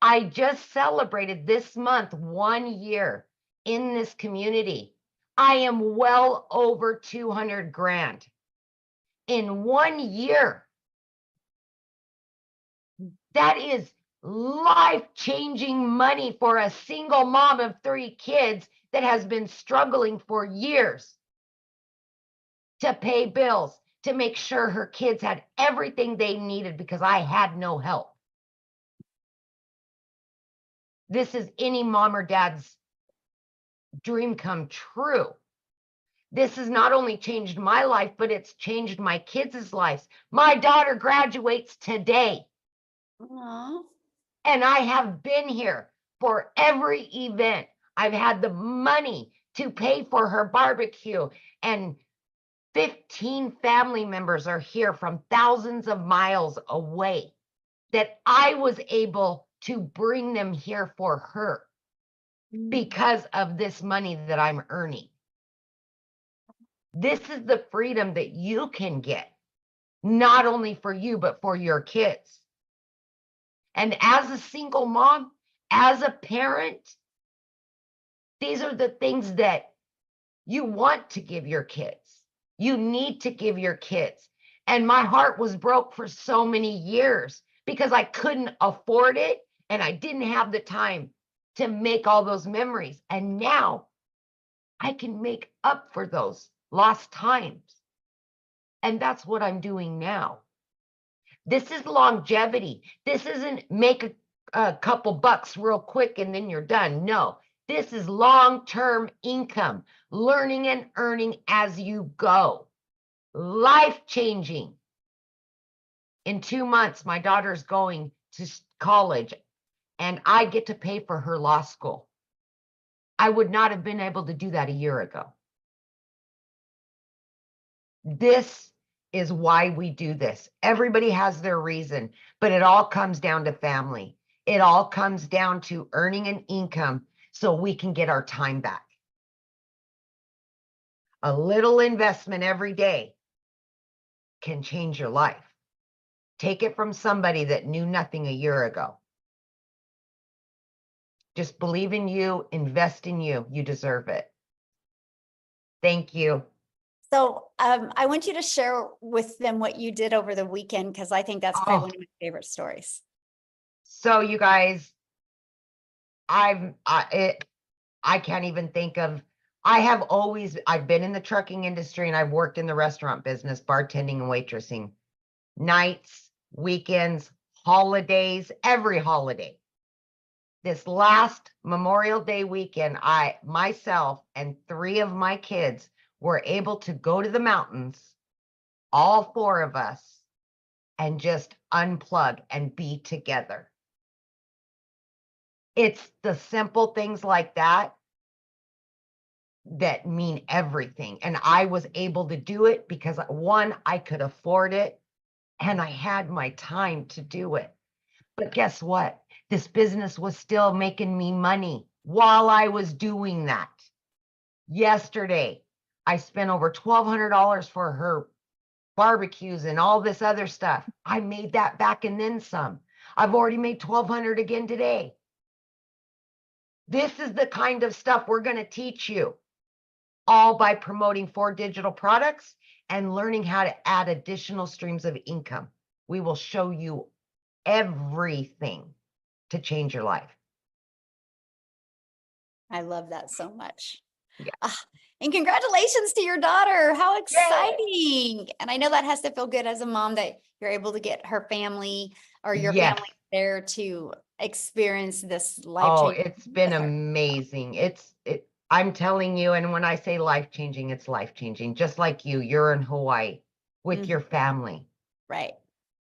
I just celebrated this month 1 year in this community. I am well over 200 grand in 1 year. That is life-changing money for a single mom of 3 kids that has been struggling for years to pay bills, to make sure her kids had everything they needed because I had no help. This is any mom or dad's dream come true. This has not only changed my life, but it's changed my kids' lives. My daughter graduates today. Aww. And I have been here for every event. I've had the money to pay for her barbecue, and 15 family members are here from thousands of miles away that I was able to bring them here for her because of this money that I'm earning. This is the freedom that you can get, not only for you, but for your kids. And as a single mom, as a parent, these are the things that you want to give your kids. You need to give your kids. And my heart was broke for so many years because I couldn't afford it and I didn't have the time to make all those memories. And now I can make up for those lost times. And that's what I'm doing now. This is longevity. This isn't make a couple bucks real quick and then you're done. No, this is long-term income, learning and earning as you go. Life-changing. In 2 months, my daughter's going to college and I get to pay for her law school. I would not have been able to do that a year ago. This is why we do this. Everybody has their reason, but it all comes down to family. It all comes down to earning an income so we can get our time back. A little investment every day can change your life. Take it from somebody that knew nothing a year ago. Just believe in you, invest in you. You deserve it. Thank you. So I want you to share with them what you did over the weekend, because I think that's probably one of my favorite stories. So you guys, I can't even think of, I've been in the trucking industry and I've worked in the restaurant business, bartending and waitressing, nights, weekends, holidays, every holiday. This last Memorial Day weekend, myself and 3 of my kids were able to go to the mountains, all 4 of us, and just unplug and be together. It's the simple things like that that mean everything. And I was able to do it because, 1, I could afford it and I had my time to do it. But guess what? This business was still making me money while I was doing that. Yesterday, I spent over $1,200 for her barbecues and all this other stuff. I made that back and then some. I've already made $1,200 again today. This is the kind of stuff we're going to teach you, all by promoting 4 digital products and learning how to add additional streams of income. We will show you everything to change your life. I love that so much. Yeah. And congratulations to your daughter. How exciting. And I know that has to feel good as a mom that you're able to get her family or your family there to experience this life. Oh, it's been amazing. I'm telling you, and when I say life-changing, it's life-changing. Just like you're in Hawaii with your family. Right.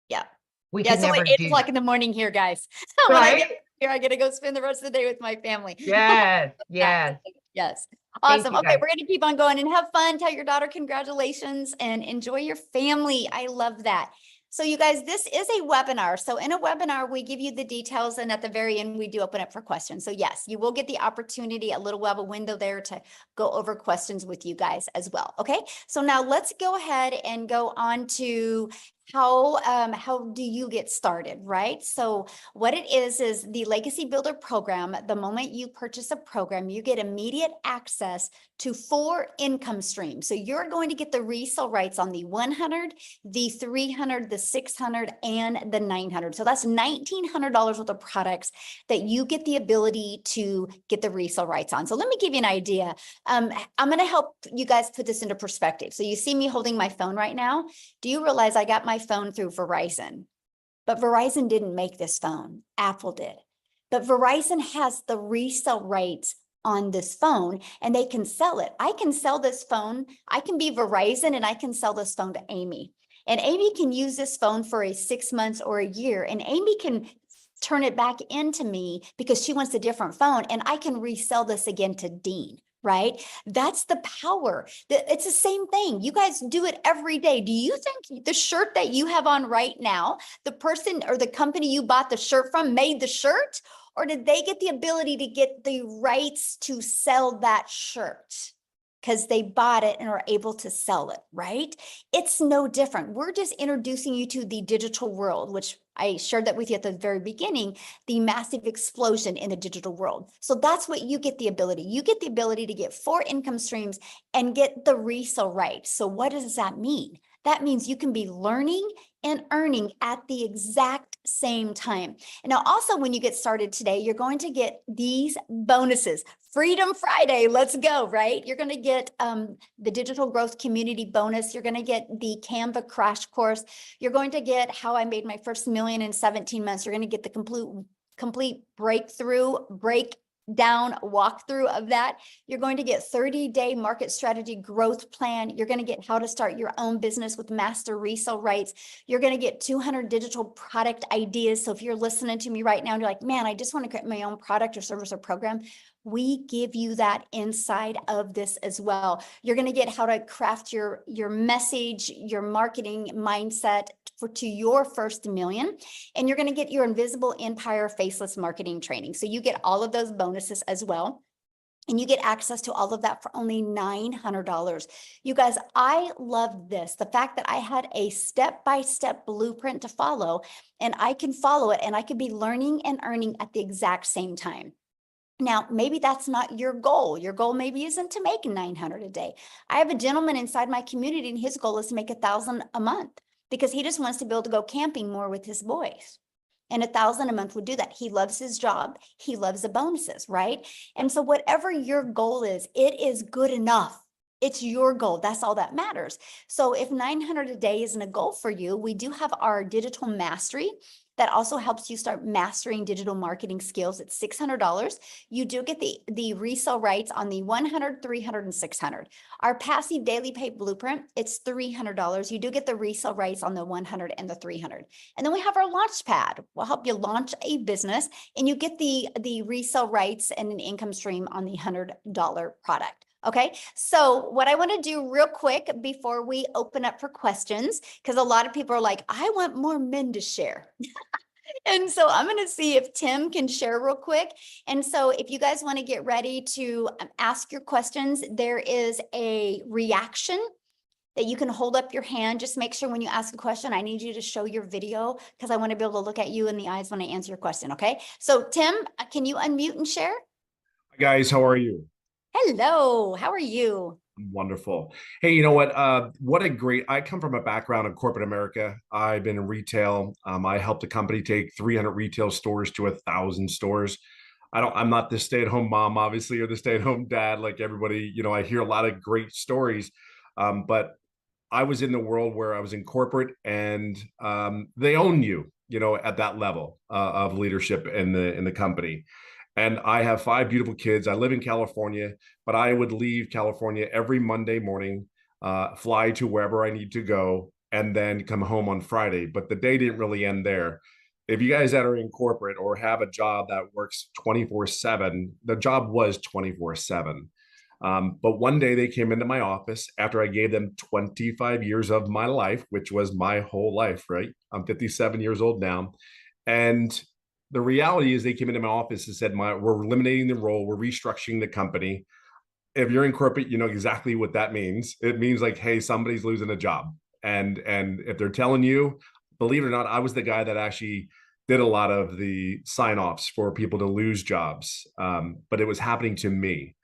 Yeah. We Yeah. can So never at 8 do o'clock in the morning here, guys. When I get here, I get to go spend the rest of the day with my family. Yes. Yes. Yes. Thank Awesome. you, Okay. guys. We're going to keep on going and have fun. Tell your daughter congratulations and enjoy your family. I love that. So you guys, this is a webinar. So in a webinar, we give you the details, and at the very end, we do open up for questions. So yes, you will get the opportunity, a little while, a window there to go over questions with you guys as well. Okay. So now let's go ahead and go on to how do you get started, right? So what it is the Legacy Builder program. The moment you purchase a program, you get immediate access to 4 income streams. So you're going to get the resale rights on the 100, the 300, the 600, and the 900. So that's $1,900 worth of products that you get the ability to get the resale rights on. So let me give you an idea. I'm going to help you guys put this into perspective. So you see me holding my phone right now. Do you realize I got my phone through Verizon? But Verizon didn't make this phone. Apple did. But Verizon has the resale rights on this phone and they can sell it. I can sell this phone. I can be Verizon and I can sell this phone to Amy. And Amy can use this phone for a 6 months or a year. And Amy can turn it back into me because she wants a different phone. And I can resell this again to Dean. Right? That's the power. It's the same thing. You guys do it every day. Do you think the shirt that you have on right now, the person or the company you bought the shirt from made the shirt? Or did they get the ability to get the rights to sell that shirt? Because they bought it and are able to sell it, right? It's no different. We're just introducing you to the digital world, which I shared that with you at the very beginning, the massive explosion in the digital world. So that's what you get the ability. You get the ability to get 4 income streams and get the resale rights. So what does that mean? That means you can be learning and earning at the exact same time. And now also when you get started today, you're going to get these bonuses. Freedom Friday, let's go, right? You're going to get the digital growth community bonus. You're going to get the Canva crash course. You're going to get how I made my first million in 17 months. You're going to get the complete breakdown walkthrough of that. You're going to get 30-day market strategy growth plan. You're going to get how to start your own business with master resale rights. You're going to get 200 digital product ideas. So if you're listening to me right now and you're like, man, I just want to create my own product or service or program, we give you that inside of this as well. You're going to get how to craft your message, your marketing mindset to your first million. And you're going to get your invisible empire faceless marketing training. So you get all of those bonuses as well. And you get access to all of that for only $900. You guys, I love this. The fact that I had a step-by-step blueprint to follow, and I can follow it, and I could be learning and earning at the exact same time. Now, maybe that's not your goal. Your goal maybe isn't to make 900 a day. I have a gentleman inside my community, and his goal is to make 1,000 a month because he just wants to be able to go camping more with his boys. And 1,000 a month would do that. He loves his job. He loves the bonuses, right? And so whatever your goal is, it is good enough. It's your goal. That's all that matters. So if 900 a day isn't a goal for you, we do have our digital mastery that also helps you start mastering digital marketing skills. It's $600. You do get the resale rights on the 100, 300, and 600. Our passive daily pay blueprint, it's $300. You do get the resale rights on the 100 and the 300. And then we have our launch pad. We'll help you launch a business, and you get the resale rights and an income stream on the $100 product. Okay, so what I want to do real quick before we open up for questions, because a lot of people are like, I want more men to share. And so I'm going to see if Tim can share real quick. And so if you guys want to get ready to ask your questions, there is a reaction that you can hold up your hand. Just make sure when you ask a question, I need you to show your video because I want to be able to look at you in the eyes when I answer your question. Okay, so Tim, can you unmute and share? Hi guys, how are you? Hello, how are you? Wonderful. Hey, you know what a great, I come from a background in corporate America. I've been in retail. I helped a company take 300 retail stores to 1,000 stores. I'm not the stay-at-home mom, obviously, or the stay-at-home dad, like everybody, I hear a lot of great stories. But I was in the world where I was in corporate and they own you, at that level of leadership in the company. And I have 5 beautiful kids. I live in California, but I would leave California every Monday morning, fly to wherever I need to go, and then come home on Friday. But the day didn't really end there. If you guys that are in corporate or have a job that works 24/7, the job was 24/7. But one day they came into my office after I gave them 25 years of my life, which was my whole life, right? I'm 57 years old now. And the reality is they came into my office and said, we're eliminating the role, we're restructuring the company. If you're in corporate, you know exactly what that means. It means like, hey, somebody's losing a job. And if they're telling you, believe it or not, I was the guy that actually did a lot of the sign-offs for people to lose jobs. But it was happening to me.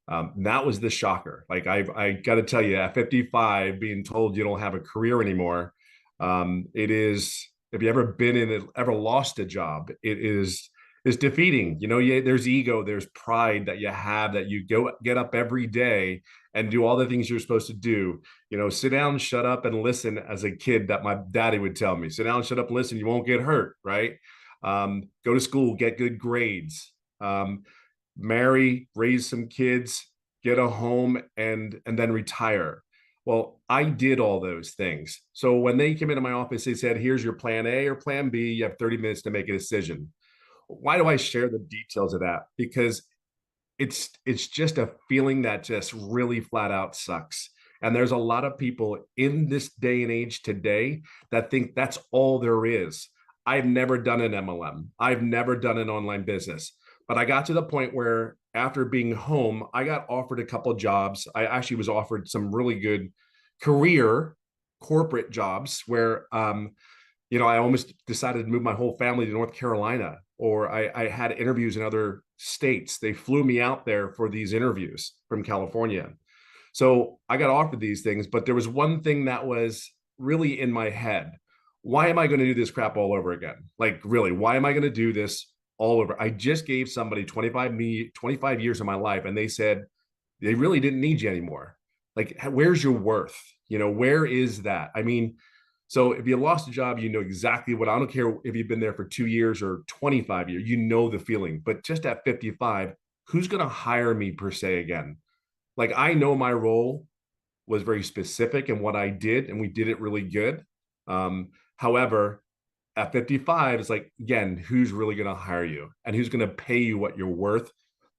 That was the shocker. Like I got to tell you, at 55, being told you don't have a career anymore, it is. If you ever been in it, ever lost a job, it's defeating. You know, there's ego, there's pride that you have, that you get up every day and do all the things you're supposed to do. You know, sit down, shut up, and listen. As a kid, that my daddy would tell me, sit down, shut up, listen. You won't get hurt, right? Go to school, get good grades. Marry, raise some kids, get a home, and then retire. Well, I did all those things. So when they came into my office, they said, here's your plan A or plan B. You have 30 minutes to make a decision. Why do I share the details of that? Because it's just a feeling that just really flat out sucks. And there's a lot of people in this day and age today that think that's all there is. I've never done an MLM. I've never done an online business. But I got to the point where after being home, I got offered a couple of jobs. I actually was offered some really good career corporate jobs where, you know, I almost decided to move my whole family to North Carolina, or I had interviews in other states. They flew me out there for these interviews from California. So I got offered these things, but there was one thing that was really in my head. Why am I going to do this crap all over again? Like, really, why am I going to do this all over? I just gave somebody 25 years of my life, and they said they really didn't need you anymore. Like, where's your worth? You know, where is that? I mean, so if you lost a job, you know exactly what, I don't care if you've been there for 2 years or 25 years, you know the feeling. But just at 55, who's going to hire me per se again? Like, I know my role was very specific in what I did, and we did it really good. However, at 55, it's like, again, who's really going to hire you and who's going to pay you what you're worth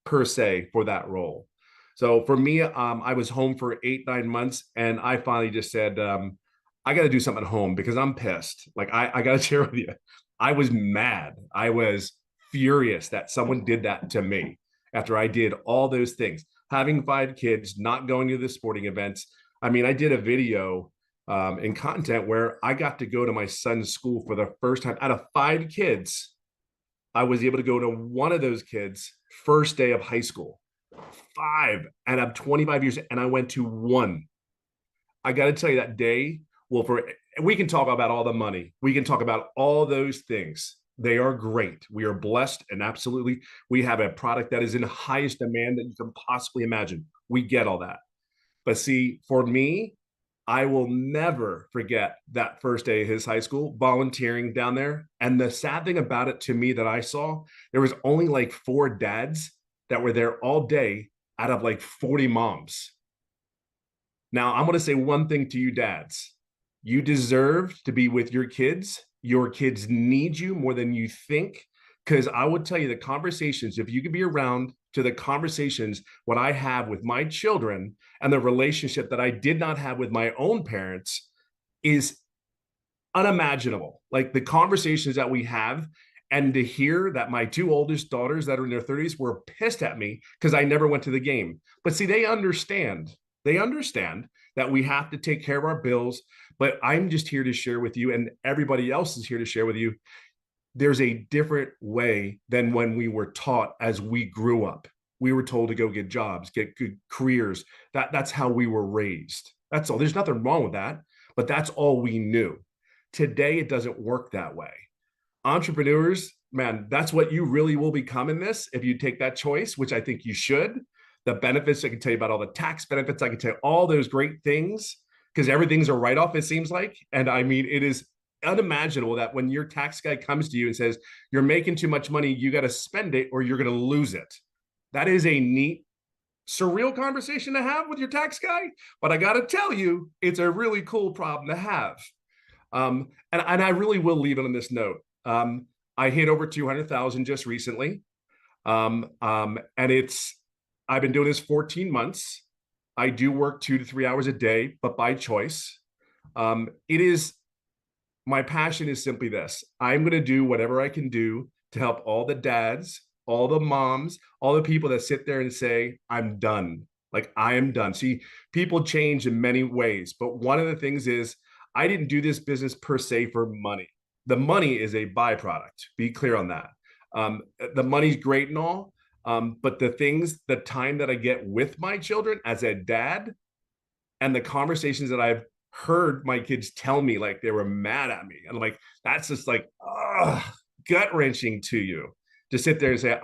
per se for that role? So for me, I was home for 8, 9 months, and I finally just said, I got to do something at home because I'm pissed. Like, I got to share with you, I was mad. I was furious that someone did that to me after I did all those things. Having 5 kids, not going to the sporting events. I mean, I did a video in content where I got to go to my son's school for the first time. Out of 5 kids, I was able to go to one of those kids' first day of high school. 5, and I'm 25 years, and I went to one. I got to tell you, that day, well, we can talk about all the money. We can talk about all those things. They are great. We are blessed, and absolutely, we have a product that is in highest demand that you can possibly imagine. We get all that. But see, for me, I will never forget that first day of his high school, volunteering down there. And the sad thing about it to me that I saw, there was only like 4 dads that were there all day out of like 40 moms. Now, I'm going to say one thing to you dads. You deserve to be with your kids. Your kids need you more than you think. Because I would tell you, the conversations, if you could be around to the conversations, what I have with my children and the relationship that I did not have with my own parents is unimaginable. Like, the conversations that we have, and to hear that my 2 oldest daughters that are in their 30s were pissed at me because I never went to the game. But see, they understand that we have to take care of our bills. But I'm just here to share with you, and everybody else is here to share with you, there's a different way than when we were taught as we grew up. We were told to go get jobs, get good careers. That's how we were raised. That's all. There's nothing wrong with that, but that's all we knew. Today, it doesn't work that way. Entrepreneurs, man, that's what you really will become in this if you take that choice, which I think you should. The benefits, I can tell you about all the tax benefits. I can tell you all those great things, because everything's a write-off, it seems like. And I mean, it is unimaginable that when your tax guy comes to you and says, you're making too much money, you got to spend it or you're going to lose it. That is a neat, surreal conversation to have with your tax guy. But I got to tell you, it's a really cool problem to have. And I really will leave it on this note. I hit over 200,000 just recently. And I've been doing this 14 months. I do work 2 to 3 hours a day, but by choice. My passion is simply this. I'm going to do whatever I can do to help all the dads, all the moms, all the people that sit there and say, I'm done. Like, I am done. See, people change in many ways, but one of the things is I didn't do this business per se for money. The money is a byproduct. Be clear on that. The money's great and all, but the time that I get with my children as a dad, and the conversations that I've heard my kids tell me, like they were mad at me, and I'm like, that's just like gut wrenching to you to sit there and say,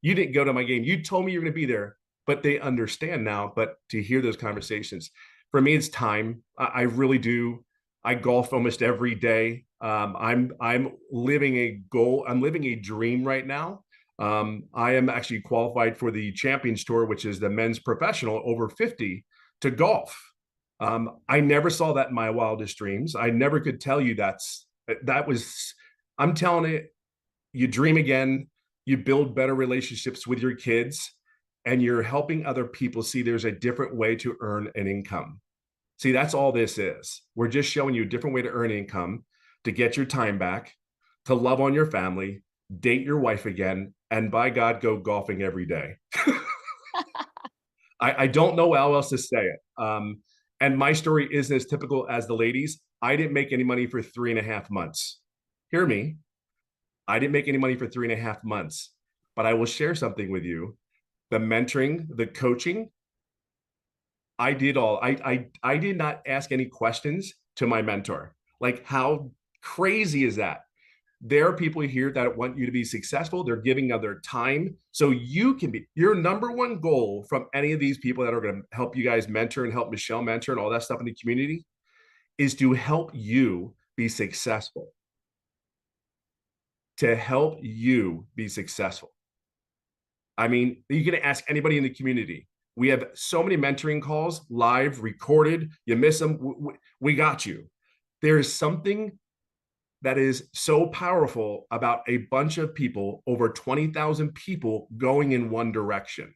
you didn't go to my game. You told me you're going to be there, but they understand now. But to hear those conversations, for me, it's time. I really do. I golf almost every day. I'm living a goal. I'm living a dream right now. I am actually qualified for the Champions Tour, which is the men's professional over 50 to golf. I never saw that in my wildest dreams. I never could tell you I'm telling it, you dream again, you build better relationships with your kids, and you're helping other people see there's a different way to earn an income. See, that's all this is. We're just showing you a different way to earn income, to get your time back, to love on your family, date your wife again, and by God, go golfing every day. I don't know how else to say it. And my story isn't as typical as the ladies. I didn't make any money for 3.5 months. Hear me. I didn't make any money for 3.5 months, but I will share something with you. The mentoring, the coaching, I did all. I did not ask any questions to my mentor. Like, how crazy is that? There are people here that want you to be successful. They're giving of their time so you can be. Your number one goal from any of these people that are going to help you guys mentor and help Michelle mentor and all that stuff in the community is to help you be successful. To help you be successful. I mean, you can ask anybody in the community. We have so many mentoring calls, live, recorded. You miss them, we got you. There is something that is so powerful about a bunch of people, over 20,000 people going in one direction.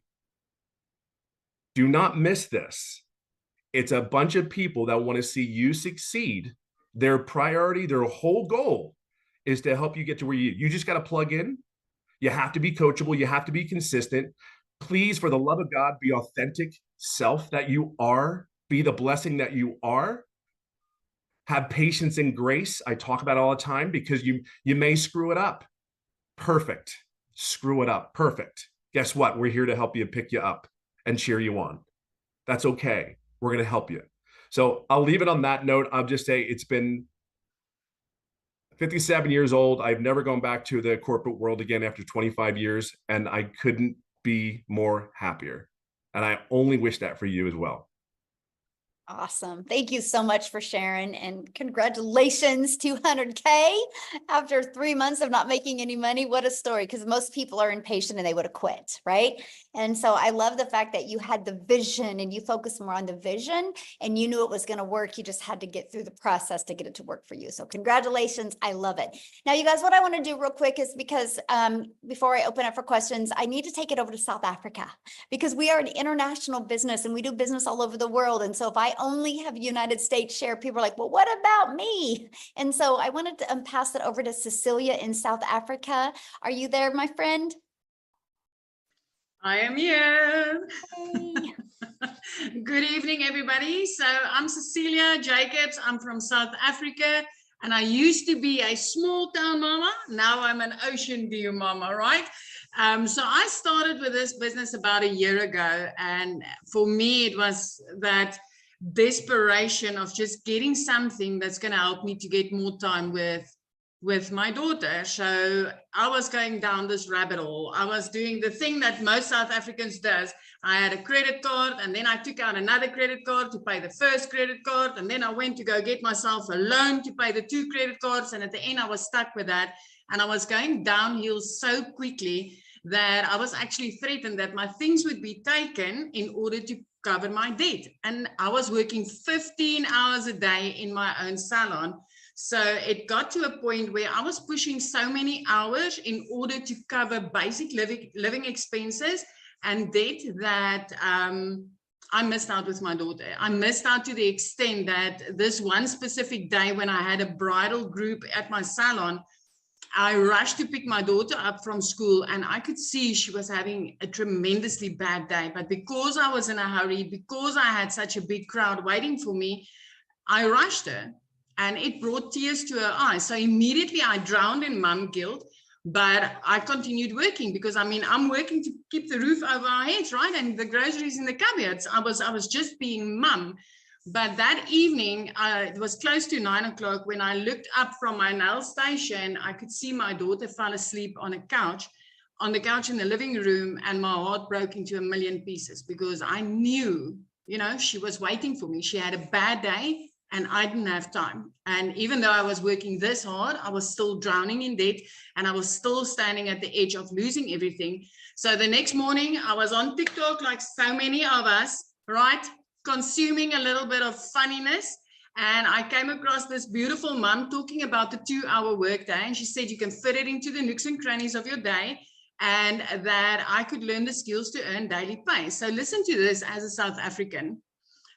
Do not miss this. It's a bunch of people that want to see you succeed. Their priority, their whole goal is to help you get to where you just got to plug in. You have to be coachable. You have to be consistent. Please, for the love of God, be authentic self that you are. Be the blessing that you are. Have patience and grace. I talk about it all the time because you may screw it up. Perfect. Screw it up. Perfect. Guess what? We're here to help you, pick you up, and cheer you on. That's okay. We're going to help you. So I'll leave it on that note. I'll just say it's been 57 years old. I've never gone back to the corporate world again after 25 years, and I couldn't be more happier. And I only wish that for you as well. Awesome. Thank you so much for sharing, and congratulations, 200K after 3 months of not making any money. What a story, because most people are impatient and they would have quit, right? And so I love the fact that you had the vision and you focused more on the vision and you knew it was going to work. You just had to get through the process to get it to work for you. So congratulations. I love it. Now, you guys, what I want to do real quick is because before I open up for questions, I need to take it over to South Africa because we are an international business and we do business all over the world. And so if I only have United States share, people are like, well, what about me? And so I wanted to pass it over to Cecilia in South Africa. Are you there, my friend? I am here. Hey. Good evening, everybody. So I'm Cecilia Jacobs. I'm from South Africa, and I used to be a small town mama. Now I'm an ocean view mama, right? So I started with this business about a year ago, and for me, it was that desperation of just getting something that's going to help me to get more time with my daughter. So I was going down this rabbit hole. I was doing the thing that most South Africans does. I had a credit card, and then I took out another credit card to pay the first credit card, and then I went to go get myself a loan to pay the 2 credit cards, and at the end I was stuck with that, and I was going downhill so quickly that I was actually threatened that my things would be taken in order to cover my debt. And I was working 15 hours a day in my own salon. So it got to a point where I was pushing so many hours in order to cover basic living expenses and debt that I missed out with my daughter. I missed out to the extent that this one specific day when I had a bridal group at my salon, I rushed to pick my daughter up from school, and I could see she was having a tremendously bad day. But because I was in a hurry, because I had such a big crowd waiting for me, I rushed her. And it brought tears to her eyes. So immediately I drowned in mom guilt, but I continued working because I mean, I'm working to keep the roof over our heads, right? And the groceries in the cupboards. I was just being mum. But that evening, it was close to 9 o'clock when I looked up from my nail station. I could see my daughter fall asleep on the couch in the living room, and my heart broke into a million pieces because I knew, you know, she was waiting for me. She had a bad day and I didn't have time. And even though I was working this hard, I was still drowning in debt and I was still standing at the edge of losing everything. So the next morning I was on TikTok like so many of us, right? Consuming a little bit of funniness. And I came across this beautiful mom talking about the 2-hour workday. And she said, you can fit it into the nooks and crannies of your day, and that I could learn the skills to earn daily pay. So listen to this. As a South African,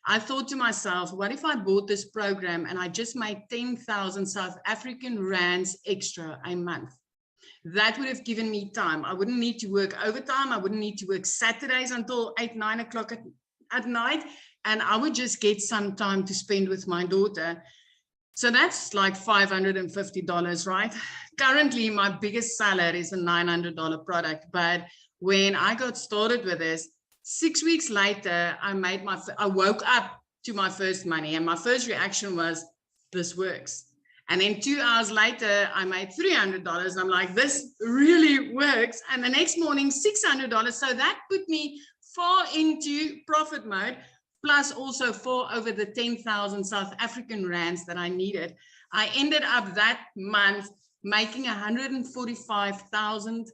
I thought to myself, what if I bought this program and I just made 10,000 South African rands extra a month? That would have given me time. I wouldn't need to work overtime. I wouldn't need to work Saturdays until 8, 9 o'clock at night. And I would just get some time to spend with my daughter. So that's like $550, right? Currently, my biggest seller is a $900 product. But when I got started with this, 6 weeks later, I woke up to my first money. And my first reaction was, this works. And then 2 hours later, I made $300. And I'm like, this really works. And the next morning, $600. So that put me far into profit mode, plus also for over the 10,000 South African rands that I needed. I ended up that month making 145,000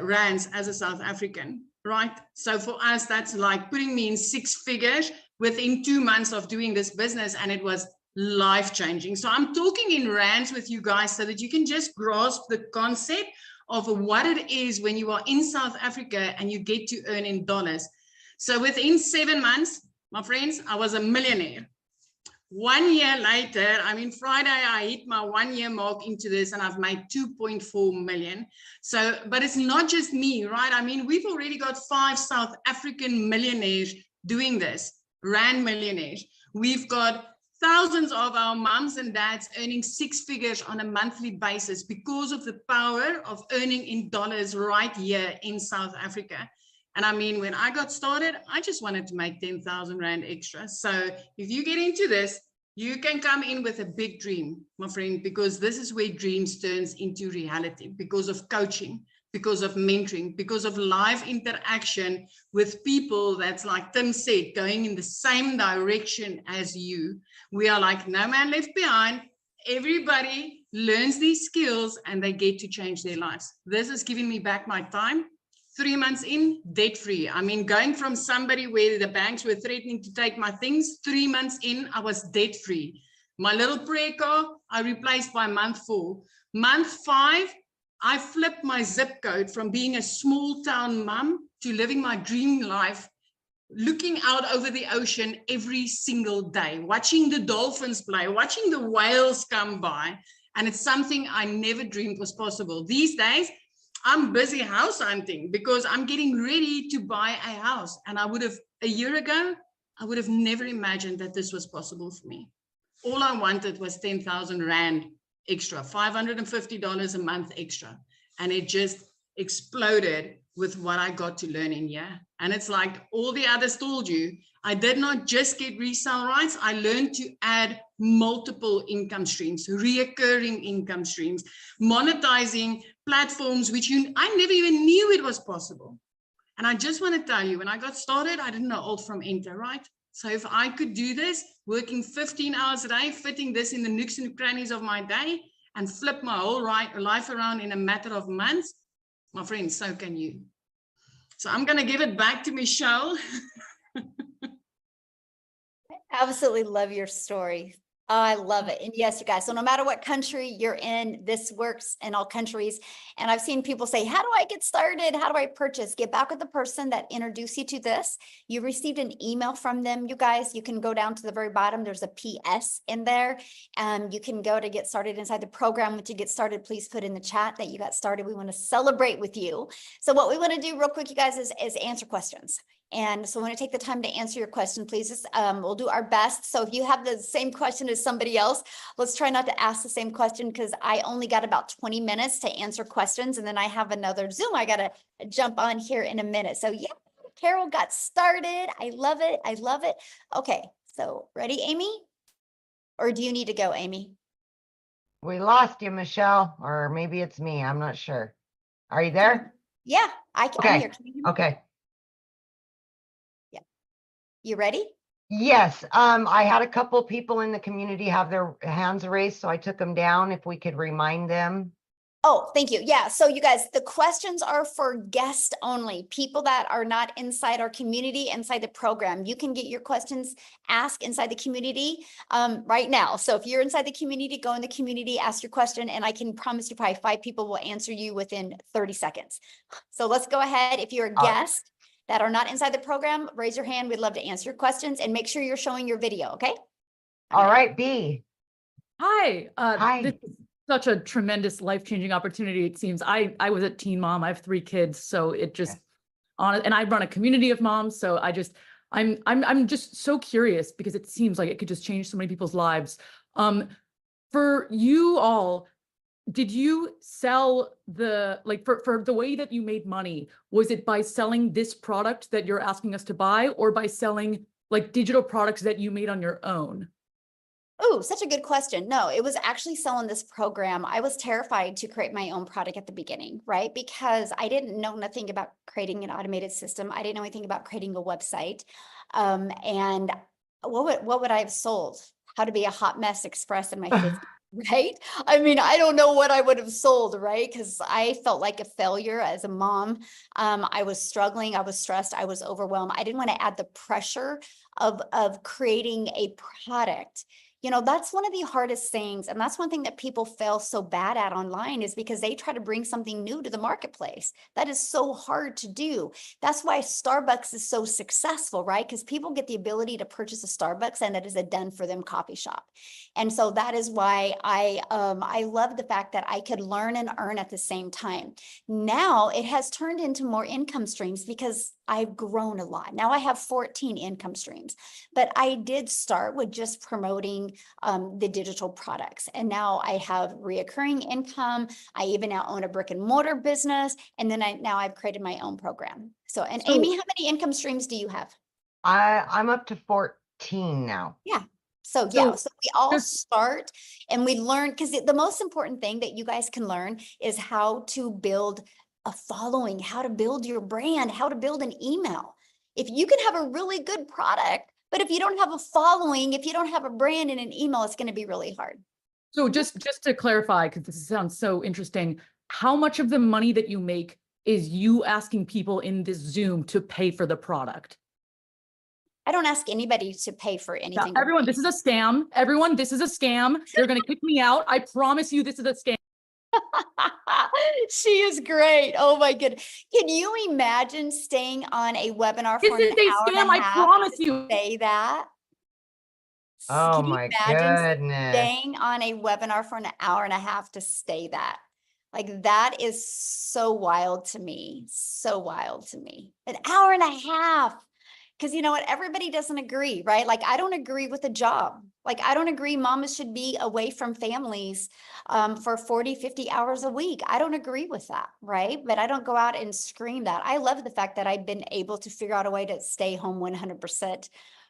rands as a South African, right? So for us, that's like putting me in 6 figures within 2 months of doing this business, and it was life-changing. So I'm talking in rands with you guys so that you can just grasp the concept of what it is when you are in South Africa and you get to earn in dollars. So within 7 months, my friends, I was a millionaire. 1 year later, I mean, Friday, I hit my 1 year mark into this and I've made 2.4 million. So, but it's not just me, right? I mean, we've already got 5 South African millionaires doing this, rand millionaires. We've got thousands of our moms and dads earning 6 figures on a monthly basis because of the power of earning in dollars right here in South Africa. And I mean, when I got started, I just wanted to make 10,000 Rand extra. So if you get into this, you can come in with a big dream, my friend, because this is where dreams turns into reality, because of coaching, because of mentoring, because of live interaction with people that's, like Tim said, going in the same direction as you. We are like no man left behind. Everybody learns these skills and they get to change their lives. This is giving me back my time. 3 months in, debt-free. I mean, going from somebody where the banks were threatening to take my things, 3 months in, I was debt-free. My little prayer car, I replaced by month 4. Month 5, I flipped my zip code from being a small town mom to living my dream life, looking out over the ocean every single day, watching the dolphins play, watching the whales come by. And it's something I never dreamed was possible. These days, I'm busy house hunting because I'm getting ready to buy a house. And a year ago, I would have never imagined that this was possible for me. All I wanted was 10,000 Rand extra, $550 a month extra. And it just exploded with what I got to learn in here. And it's like all the others told you, I did not just get resale rights. I learned to add multiple income streams, reoccurring income streams, monetizing platforms, which I never even knew it was possible. And I just want to tell you, when I got started, I didn't know alt from enter, right? So if I could do this, working 15 hours a day, fitting this in the nooks and crannies of my day, and flip my whole life around in a matter of months, my friends, so can you. So I'm going to give it back to Michelle. I absolutely love your story. I love it. And yes, you guys, so no matter what country you're in, this works in all countries. And I've seen people say, how do I get started? How do I purchase? Get back with the person that introduced you to this. You received an email from them. You guys, you can go down to the very bottom. There's a PS in there. You can go to get started inside the program. Once you get started, please put in the chat that you got started. We want to celebrate with you. So what we want to do real quick, you guys, is answer questions. And so I want to take the time to answer your question, please. We'll do our best. So if you have the same question as somebody else, let's try not to ask the same question, because I only got about 20 minutes to answer questions. And then I have another Zoom I got to jump on here in a minute. So yeah, Carol got started. I love it. I love it. Okay, so ready, Amy? Or do you need to go, Amy? We lost you, Michelle, or maybe it's me. I'm not sure. Are you there? Yeah, I'm Okay. here. Can you hear me? Okay. You ready? Yes. I had a couple people in the community have their hands raised, so I took them down. If we could remind them. Oh, thank you. Yeah. So you guys, the questions are for guests only, people that are not inside our community, inside the program. You can get your questions asked inside the community right now. So if you're inside the community, go in the community, ask your question, and I can promise you probably 5 people will answer you within 30 seconds. So let's go ahead. If you're a guest that are not inside the program, raise your hand. We'd love to answer your questions, and make sure you're showing your video. Okay. All right, B. Hi. Hi. This is such a tremendous life-changing opportunity. It seems I was a teen mom. I have 3 kids, so it just and I run a community of moms. So I'm just so curious, because it seems like it could just change so many people's lives. For you all, did you sell for the way that you made money? Was it by selling this product that you're asking us to buy, or by selling like digital products that you made on your own? Oh, such a good question. No, it was actually selling this program. I was terrified to create my own product at the beginning, right? Because I didn't know nothing about creating an automated system. I didn't know anything about creating a website. And what would I have sold? How to be a hot mess express in my 50s, right? I mean, I don't know what I would have sold, right? Because I felt like a failure as a mom. I was struggling. I was stressed. I was overwhelmed. I didn't want to add the pressure of creating a product. You know, that's one of the hardest things. And that's one thing that people fail so bad at online, is because they try to bring something new to the marketplace. That is so hard to do. That's why Starbucks is so successful, right? Because people get the ability to purchase a Starbucks, and it is a done for them coffee shop. And so that is why I love the fact that I could learn and earn at the same time. Now it has turned into more income streams, because I've grown a lot. Now I have 14 income streams, but I did start with just promoting the digital products. And now I have reoccurring income. I even now own a brick and mortar business. And then I've created my own program. So, and So- Amy, how many income streams do you have? I'm up to 14 now. Yeah. So yeah, So so we all just- start and we learn, because the most important thing that you guys can learn is how to build a following, how to build your brand, how to build an email. If you can have a really good product, but if you don't have a following, if you don't have a brand and an email, it's going to be really hard. So just to clarify, because this sounds so interesting, how much of the money that you make is you asking people in this Zoom to pay for the product? I don't ask anybody to pay for anything. Yeah, everyone, this is a scam. Everyone, this is a scam. They're going to kick me out. I promise you this is a scam. She is great. Oh my goodness. Can you imagine staying on a webinar This for is an a hour scam, and a I half promise to you. say that? Oh Can you my imagine goodness. staying on a webinar for an hour and a half to say that? Like, that is so wild to me. So wild to me. An hour and a half. Because you know what? Everybody doesn't agree, right? Like, I don't agree with a job. Like, I don't agree mamas should be away from families for 40, 50 hours a week. I don't agree with that, right? But I don't go out and scream that. I love the fact that I've been able to figure out a way to stay home 100%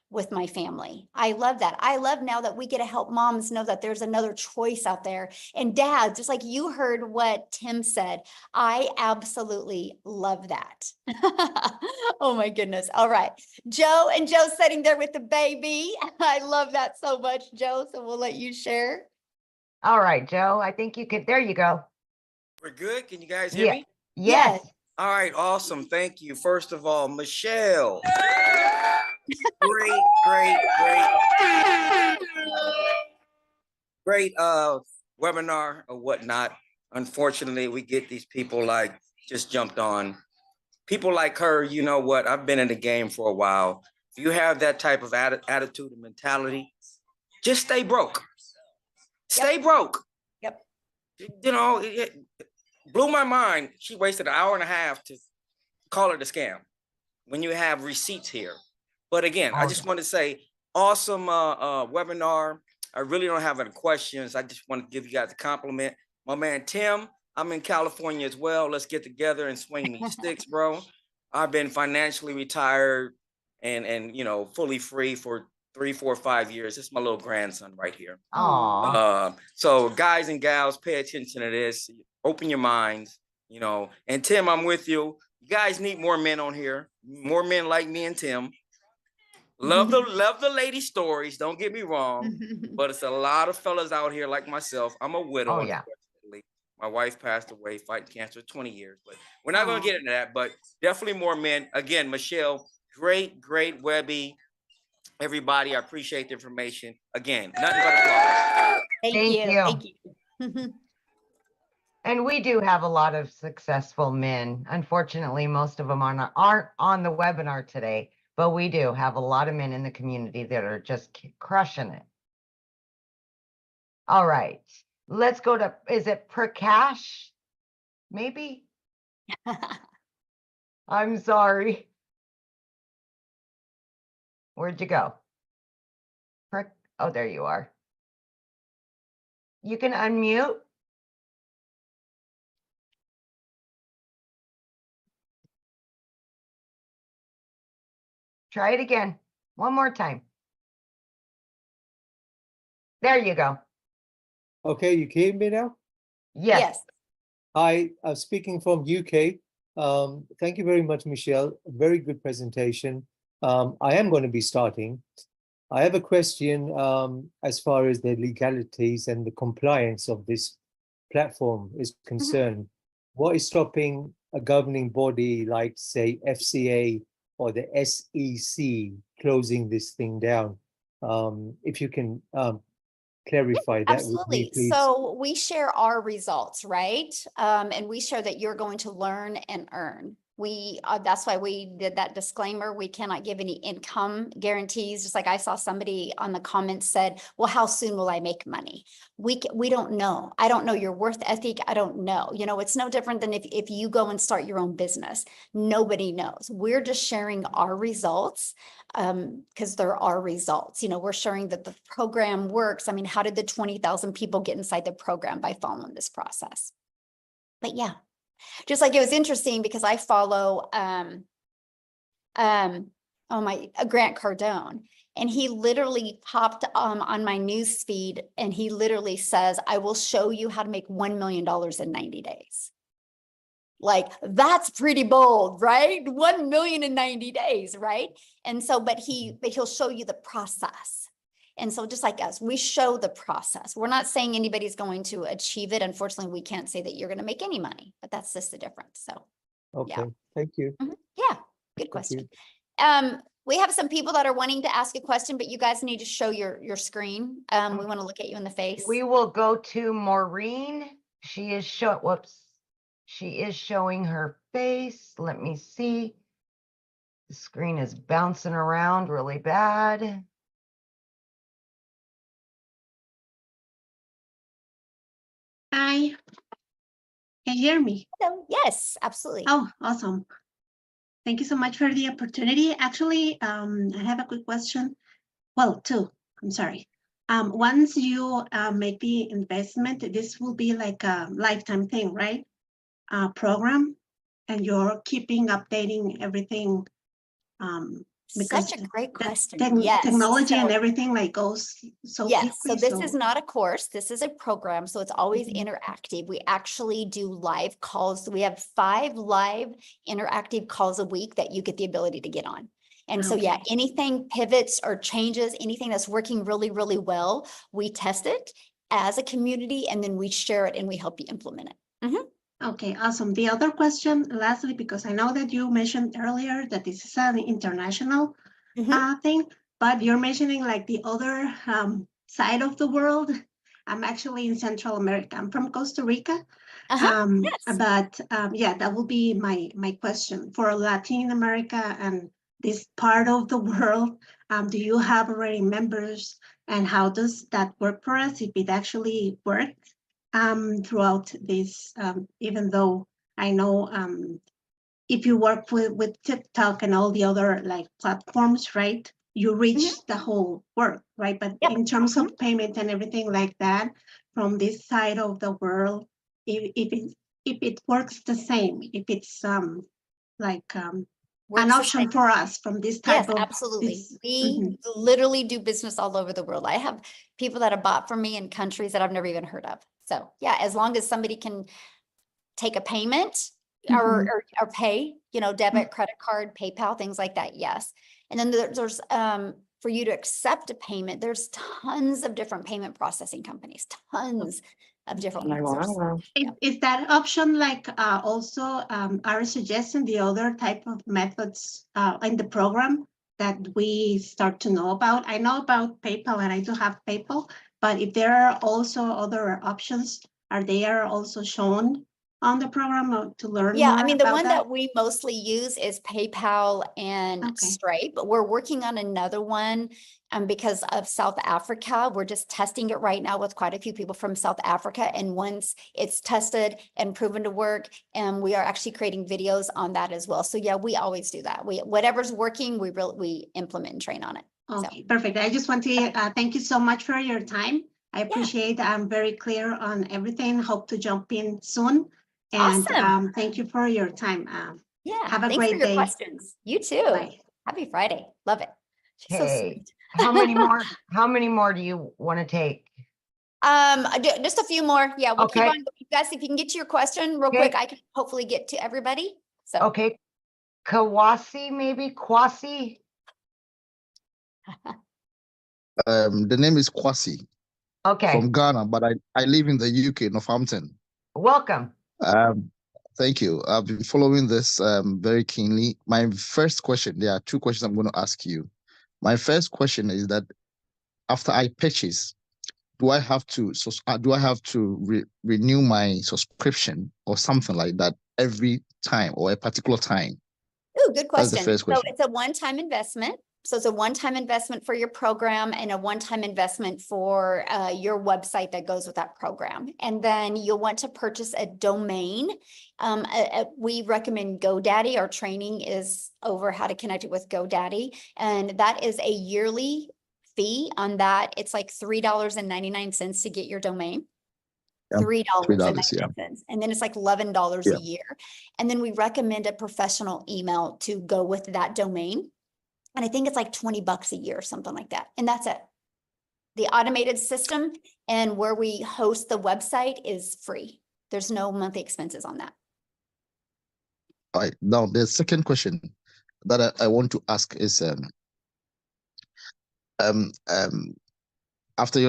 with my family. I love that. I love now that we get to help moms know that there's another choice out there. And dad, just like you heard what Tim said, I absolutely love that. Oh my goodness. All right. Joe, and Joe's sitting there with the baby. I love that so much, Joe. So we'll let you share. All right, Joe, I think you could, there you go. We're good. Can you guys hear me? Yes. All right. Awesome. Thank you. First of all, Michelle. Great webinar or whatnot. Unfortunately, we get these people like just jumped on. People like her, you know what? I've been in the game for a while. If you have that type of attitude and mentality, just stay broke. Stay broke. Yep. You know, it blew my mind. She wasted an hour and a half to call it a scam. when you have receipts here. But again, I Oh, just want to say, awesome webinar. I really don't have any questions. I just want to give you guys a compliment. My man Tim, I'm in California as well. Let's get together and swing these sticks, bro. I've been financially retired and you know, fully free for 3, 4, 5 years. This is my little grandson right here. aw. So guys and gals, pay attention to this. Open your minds, you know. And Tim, I'm with you. You guys need more men on here. More men like me and Tim. Love the lady stories. Don't get me wrong, but it's a lot of fellas out here like myself. I'm a widow, Oh, yeah. unfortunately. My wife passed away fighting cancer 20 years, but we're not going to get into that. But definitely more men. Again, Michelle, great Webby. Everybody, I appreciate the information. Again, nothing but applause. Thank you. Thank you. And we do have a lot of successful men. Unfortunately, most of them aren't on the webinar today, but we do have a lot of men in the community that are just crushing it. All right, let's go to, is it Prakash? Maybe? I'm sorry. Where'd you go? Oh, there you are. You can unmute. Try it again. One more time. There you go. Okay, you can hear me now? Yes. Hi, I'm speaking from UK. Thank you very much, Michelle. Very good presentation. I am going to be starting. I have a question as far as the legalities and the compliance of this platform is concerned. What is stopping a governing body like, say, FCA or the SEC closing this thing down? If you can clarify that with me, Absolutely. please. So we share our results, right? And we share that you're going to learn and earn. That's why we did that disclaimer. We cannot give any income guarantees. Just like I saw somebody on the comments said, well, how soon will I make money? We don't know. I don't know your worth ethic. I don't know. You know, it's no different than if you go and start your own business. Nobody knows. We're just sharing our results because there are results. You know, we're sharing that the program works. I mean, how did the 20,000 people get inside the program? By following this process? But yeah, just like it was interesting because I follow Grant Cardone, and he literally popped on my news feed and he literally says, I will show you how to make $1 million in 90 days. Like, that's pretty bold, right? 1 million in 90 days, right? And so, but he'll show you the process. And so just like us, we show the process. We're not saying anybody's going to achieve it. Unfortunately, we can't say that you're going to make any money, but that's just the difference. So, Okay, yeah. thank you. Yeah, good question. We have some people that are wanting to ask a question, but you guys need to show your screen. We want to look at you in the face. We will go to Maureen. She is She is showing her face. Let me see. The screen is bouncing around really bad. Hi, can you hear me? Hello. Yes, absolutely. Oh, awesome. Thank you so much for the opportunity. Actually, I have a quick question. Well, two, I'm sorry. Once you make the investment, this will be like a lifetime thing, right? Program, and you're keeping updating everything. Because Such a great the question. Yes. technology and So- everything like goes so Yes, so quickly. this is not a course, this is a program, so it's always Mhm. interactive. We actually do live calls. We have 5 live interactive calls a week that you get the ability to get on. And so, yeah, Okay. anything pivots or changes, anything that's working really, really well, we test it as a community and then we share it and we help you implement it. Okay, awesome. The other question, lastly, because I know that you mentioned earlier that this is an international thing, but you're mentioning like the other side of the world. I'm actually in Central America. I'm from Costa Rica. Yes. But yeah, that will be my question for Latin America and this part of the world. Do you have already members, and how does that work for us if it actually works throughout this, even though I know if you work with TikTok and all the other like platforms, right? You reach the whole world, right? But Yep. in terms of payment and everything like that, from this side of the world, if it works the same, if it's like an Works the option same. for us from this Yes, type of absolutely. this. We literally do business all over the world. I have people that have bought from me in countries that I've never even heard of. So yeah, as long as somebody can take a payment or pay, you know, debit, credit card, PayPal, things like that. Yes. And then there's for you to accept a payment, there's tons of different payment processing companies, tons of different ones. Is that option like also are suggesting the other type of methods in the program that we start to know about? I know about PayPal and I do have PayPal, but if there are also other options, are they also shown on the program to learn Yeah, more I mean, the about one that? that we mostly use is PayPal and Stripe, but we're working on another one because of South Africa. We're just testing it right now with quite a few people from South Africa. And once it's tested and proven to work, and we are actually creating videos on that as well. So yeah, we always do that. Whatever's working, we implement and train on it. Okay, perfect. I just want to thank you so much for your time. I appreciate I'm very clear on everything. Hope to jump in soon. And Awesome. Thank you for your time. Yeah, have a thanks great for your day. questions. You too. Bye. Happy Friday. Love it. She's so Okay. sweet. How many more do you want to take? Just a few more. Yeah, we'll keep Okay. on. You guys, if you can get to your question real quick, I can hopefully get to everybody. So Okay. Kawasi, maybe Kwasi. The name is Kwasi. Okay. From Ghana, but I live in the UK, Northampton. Welcome. Thank you. I've been following this very keenly. My first question, there are two questions I'm going to ask you. My first question is that after I purchase, do I have to renew my subscription or something like that every time or a particular time? oh, good question. That's the first question. So it's a one-time investment. So it's a one-time investment for your program and a one-time investment for your website that goes with that program. And then you'll want to purchase a domain. We recommend GoDaddy. Our training is over how to connect it with GoDaddy. And that is a yearly fee on that. It's like $3.99 to get your domain. $3.99. And then it's like $11 a year. And then we recommend a professional email to go with that domain. And I think it's like $20 a year or something like that. And that's it. The automated system and where we host the website is free. There's no monthly expenses on that. All right. Now, the second question that I want to ask is after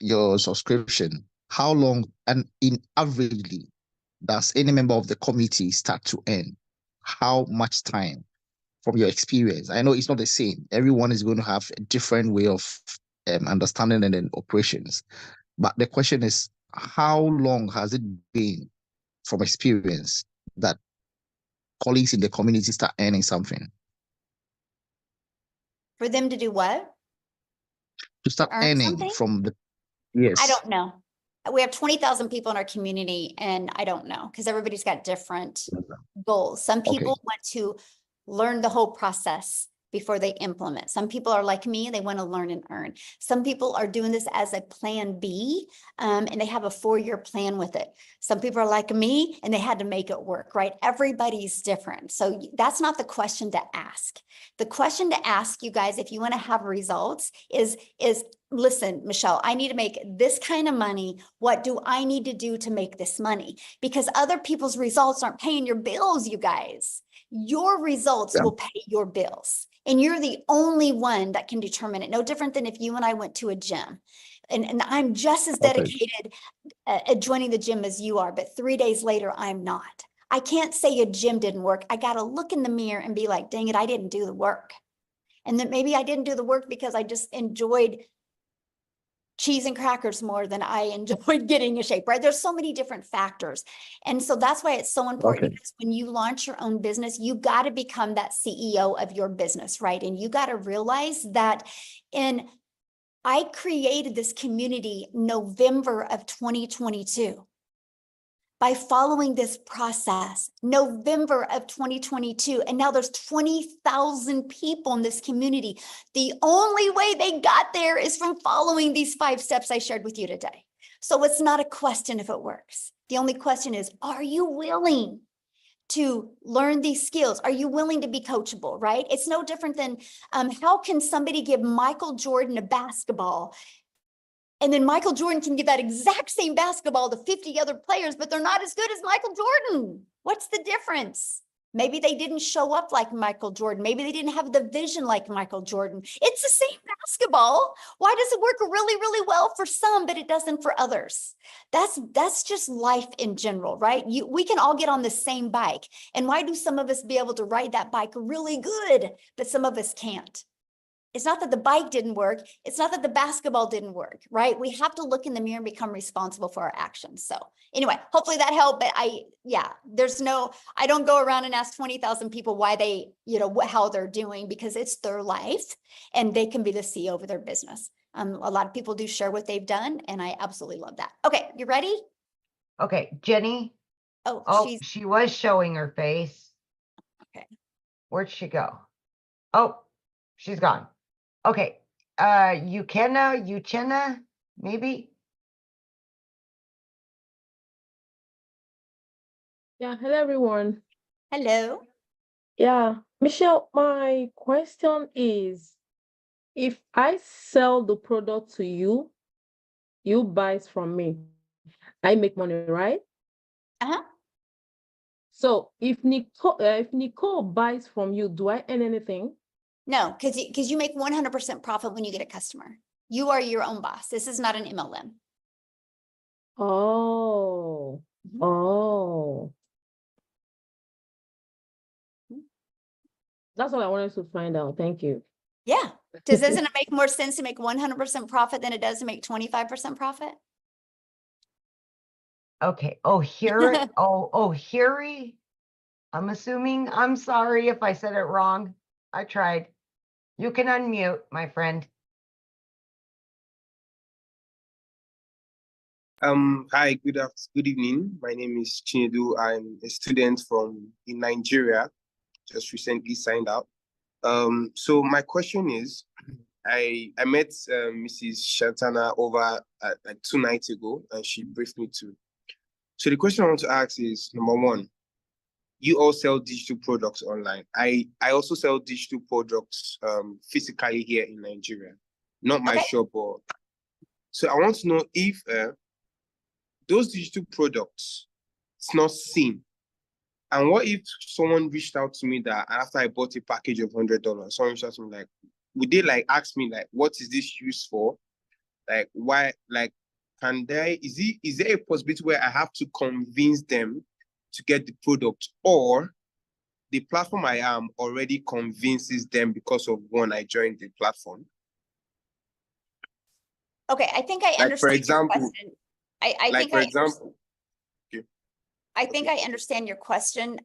your subscription, how long and in averagely does any member of the committee start to earn? How much time from your experience? I know it's not the same. Everyone is going to have a different way of understanding and then operations. But the question is, how long has it been from experience that colleagues in the community start earning something? For them to do what? To start earning something? from the, yes. I don't know. We have 20,000 people in our community, and I don't know because everybody's got different goals. Some people want to learn the whole process before they implement. Some people are like me, they want to learn and earn. Some people are doing this as a plan B, and they have a 4-year plan with it. Some people are like me and they had to make it work, right? Everybody's different. So that's not the question to ask. The question to ask you guys, if you want to have results, is listen, Michelle, I need to make this kind of money. What do I need to do to make this money? Because other people's results aren't paying your bills, you guys. Your results will pay your bills. And you're the only one that can determine it. No different than if you and I went to a gym. And I'm just as dedicated at joining the gym as you are, but 3 days later, I'm not. I can't say a gym didn't work. I got to look in the mirror and be like, dang it, I didn't do the work. And then maybe I didn't do the work because I just enjoyed cheese and crackers more than I enjoyed getting in shape, right? There's so many different factors. And so that's why it's so important because when you launch your own business, you got to become that CEO of your business, right? And you got to realize that I created this community November of 2022. by following this process, November of 2022, and now there's 20,000 people in this community. The only way they got there is from following these 5 steps I shared with you today. So it's not a question if it works. The only question is, are you willing to learn these skills? Are you willing to be coachable, right? It's no different than how can somebody give Michael Jordan a basketball, and then Michael Jordan can give that exact same basketball to 50 other players, but they're not as good as Michael Jordan. What's the difference? Maybe they didn't show up like Michael Jordan. Maybe they didn't have the vision like Michael Jordan. It's the same basketball. Why does it work really, really well for some, but it doesn't for others? That's just life in general, right? We can all get on the same bike. And why do some of us be able to ride that bike really good, but some of us can't? It's not that the bike didn't work. It's not that the basketball didn't work, right? We have to look in the mirror and become responsible for our actions. So anyway, hopefully that helped. But I don't go around and ask 20,000 people why they, how they're doing, because it's their life and they can be the CEO of their business. A lot of people do share what they've done, and I absolutely love that. Okay, you ready? Okay, Jenny. Oh, she was showing her face. Okay. Where'd she go? Oh, she's gone. Okay, Uchenna, maybe? Yeah, hello everyone. Hello. Yeah, Michelle, my question is, if I sell the product to you, you buy from me, I make money, right? Uh-huh. So if Nicole buys from you, do I earn anything? No, because you make 100% profit when you get a customer. You are your own boss. This is not an MLM. Oh, oh. That's what I wanted to find out. Thank you. Yeah. Doesn't it make more sense to make 100% profit than it does to make 25% profit? Okay. Oh, here. Oh, Hiri. I'm assuming. I'm sorry if I said it wrong. I tried. You can unmute, my friend. Hi, good evening. My name is Chinedu. I'm a student in Nigeria, just recently signed out. So my question is, I met Mrs. Shantana over like 2 nights ago, and she briefed me too. So the question I want to ask is, number one, you all sell digital products online. I also sell digital products physically here in Nigeria, not my shop. So I want to know if those digital products, it's not seen. And what if someone reached out to me that after I bought a package of $100, someone reached out to me like, would they like ask me like, what is this used for? Like, why, like, is there a possibility where I have to convince them to get the product, or the platform I am already convinces them because of one, I joined the platform? Okay, I think I understand for example, your question. I think I understand your question.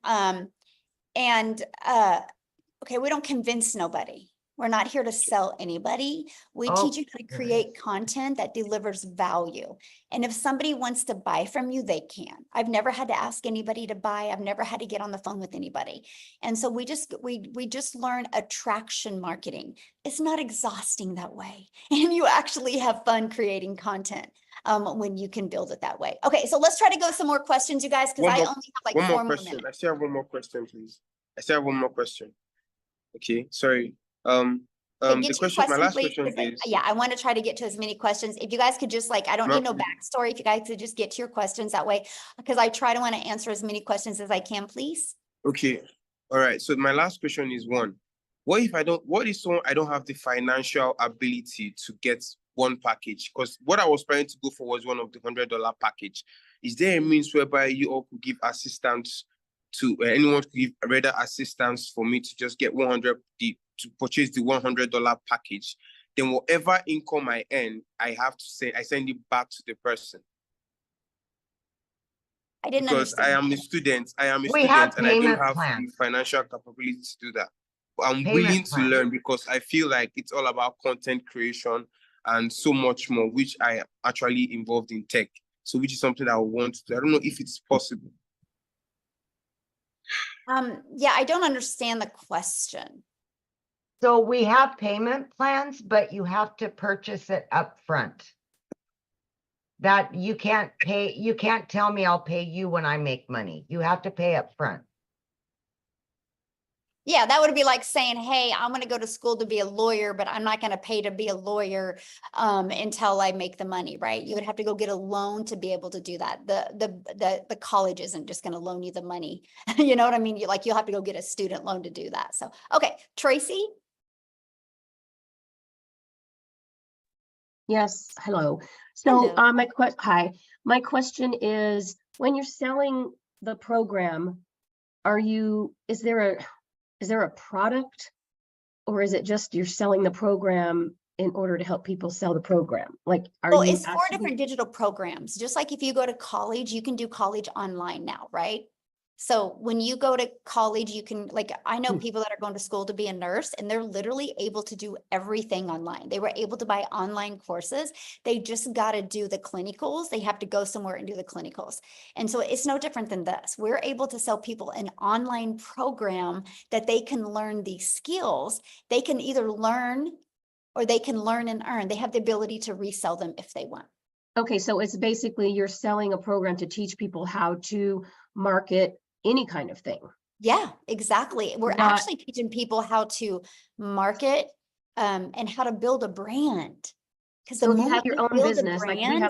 Okay, we don't convince nobody. We're not here to sell anybody. We teach you how to create content that delivers value. And if somebody wants to buy from you, they can. I've never had to ask anybody to buy. I've never had to get on the phone with anybody. And so we just learn attraction marketing. It's not exhausting that way. And you actually have fun creating content when you can build it that way. Okay, so let's try to go some more questions, you guys, because I only have like 4 more minutes. I still have one more question, please. I still have one more question. Okay, sorry. The question, my last question is, yeah, I want to try to get to as many questions. If you guys could just I don't need no backstory. If you guys could just get to your questions that way, because I try to want to answer as many questions as I can, please. Okay. All right. So my last question is one, what if I don't have the financial ability to get one package? Because what I was planning to go for was one of the $100 package. Is there a means whereby you all could give assistance to anyone, could give rather assistance for me to just get to purchase the $100 package? Then whatever income I earn, I send it back to the person. I didn't because understand. I am a student. And I don't have the financial capability to do that. But I'm willing to learn because I feel like it's all about content creation and so much more, which I am actually involved in tech. So which is something I want to do. I don't know if it's possible. Yeah, I don't understand the question. So we have payment plans, but you have to purchase it up front. That you can't tell me I'll pay you when I make money. You have to pay up front. Yeah, that would be like saying, hey, I'm going to go to school to be a lawyer, but I'm not going to pay to be a lawyer until I make the money, right? You would have to go get a loan to be able to do that. The college isn't just going to loan you the money. You know what I mean? You'll have to go get a student loan to do that. So, okay, Tracy? Yes, hello. So Hello. My question is, when you're selling the program, is there a product, or is it just you're selling the program in order to help people sell the program? Like, Well, it's 4 different digital programs. Just like if you go to college, you can do college online now, right? So when you go to college, you can, I know people that are going to school to be a nurse, and they're literally able to do everything online. They were able to buy online courses. They just got to do the clinicals. They have to go somewhere and do the clinicals. And so it's no different than this. We're able to sell people an online program that they can learn these skills. They can either learn or they can learn and earn. They have the ability to resell them if they want. Okay, so it's basically you're selling a program to teach people how to market any kind of thing. Yeah, exactly. We're actually teaching people how to market and how to build a brand. Because the moment you build a brand,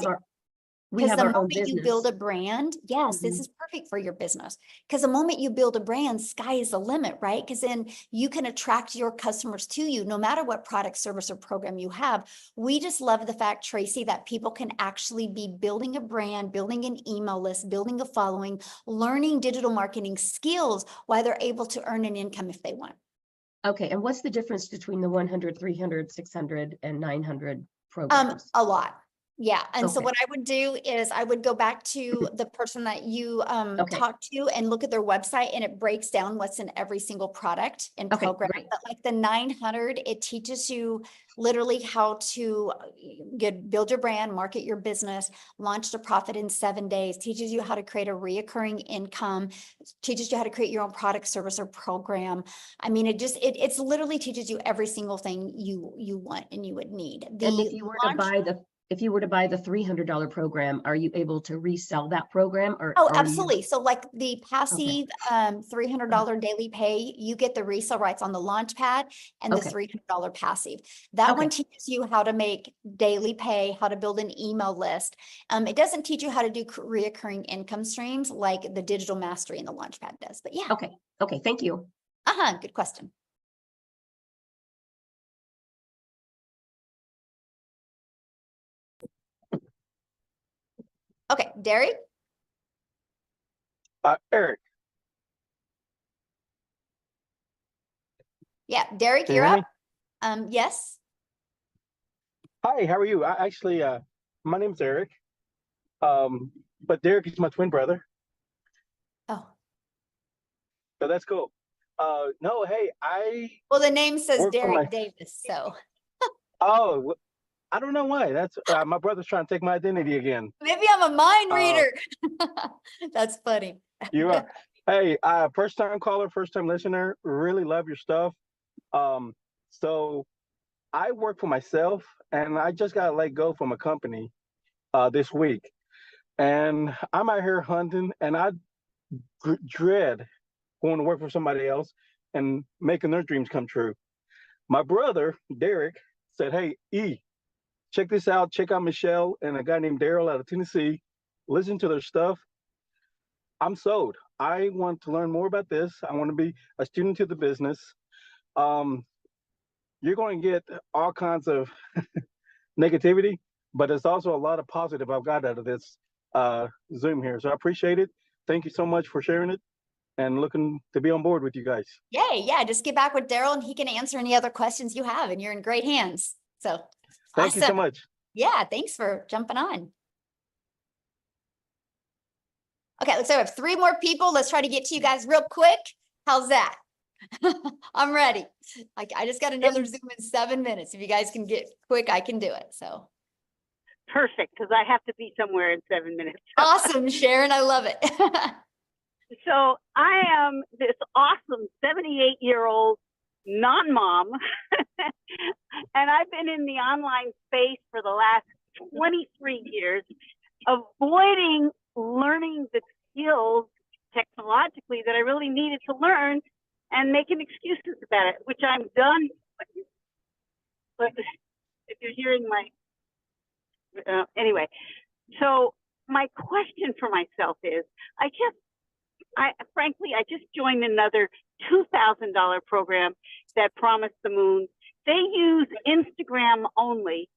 because the moment you build a brand, yes, this is perfect for your business. Because the moment you build a brand, sky is the limit, right? Because then you can attract your customers to you, no matter what product, service, or program you have. We just love the fact, Tracy, that people can actually be building a brand, building an email list, building a following, learning digital marketing skills while they're able to earn an income if they want. Okay, and what's the difference between the 100, 300, 600, and 900 programs? A lot. Yeah. And so what I would do is I would go back to the person that you talked to and look at their website, and it breaks down what's in every single product and program. But like the 900, it teaches you literally how to build your brand, market your business, launch to profit in 7 days, teaches you how to create a reoccurring income, teaches you how to create your own product, service, or program. I mean, it's literally teaches you every single thing you want and you would need. And if you were to buy the $300 program, are you able to resell that program? Or absolutely. So like the passive $300 daily pay, you get the resale rights on the launch pad and the $300 passive. That one teaches you how to make daily pay, how to build an email list. It doesn't teach you how to do reoccurring income streams like the digital mastery and the launch pad does. But yeah. Okay. Thank you. Good question. Okay, Derek? Eric. Yeah, Derek, Can you're you hear up. Yes. Hi, how are you? My name's Eric. But Derek is my twin brother. Oh. So that's cool. No, hey, well, the name says Derek Davis, so. Oh, I don't know why. That's my brother's trying to take my identity again. Maybe I'm a mind reader. That's funny. You are. Hey, first time caller, first time listener. Really love your stuff. So I work for myself, and I just got let go from a company this week, and I'm out here hunting, and I dread going to work for somebody else and making their dreams come true. My brother Derek said, "Hey, check this out. Check out Michelle and a guy named Daryl out of Tennessee. Listen to their stuff. I'm sold. I want to learn more about this. I want to be a student to the business. You're going to get all kinds of negativity, but there's also a lot of positive I've got out of this Zoom here. So I appreciate it. Thank you so much for sharing it and looking to be on board with you guys." Yay. Yeah. Just get back with Daryl and he can answer any other questions you have, and you're in great hands. So thank you so much. Yeah. Thanks for jumping on. Okay. So we have 3 more people. Let's try to get to you guys real quick. How's that? I'm ready. I just got another Zoom in 7 minutes. If you guys can get quick, I can do it. So. Perfect, because I have to be somewhere in 7 minutes. Awesome, Sharon. I love it. So I am this awesome 78-year-old non-mom, and I've been in the online space for the last 23 years, avoiding learning the skills technologically that I really needed to learn and making excuses about it, which I'm done. But if you're hearing my, anyway, so my question for myself is, frankly, I just joined another $2,000 program that promised the moon. They use Instagram only.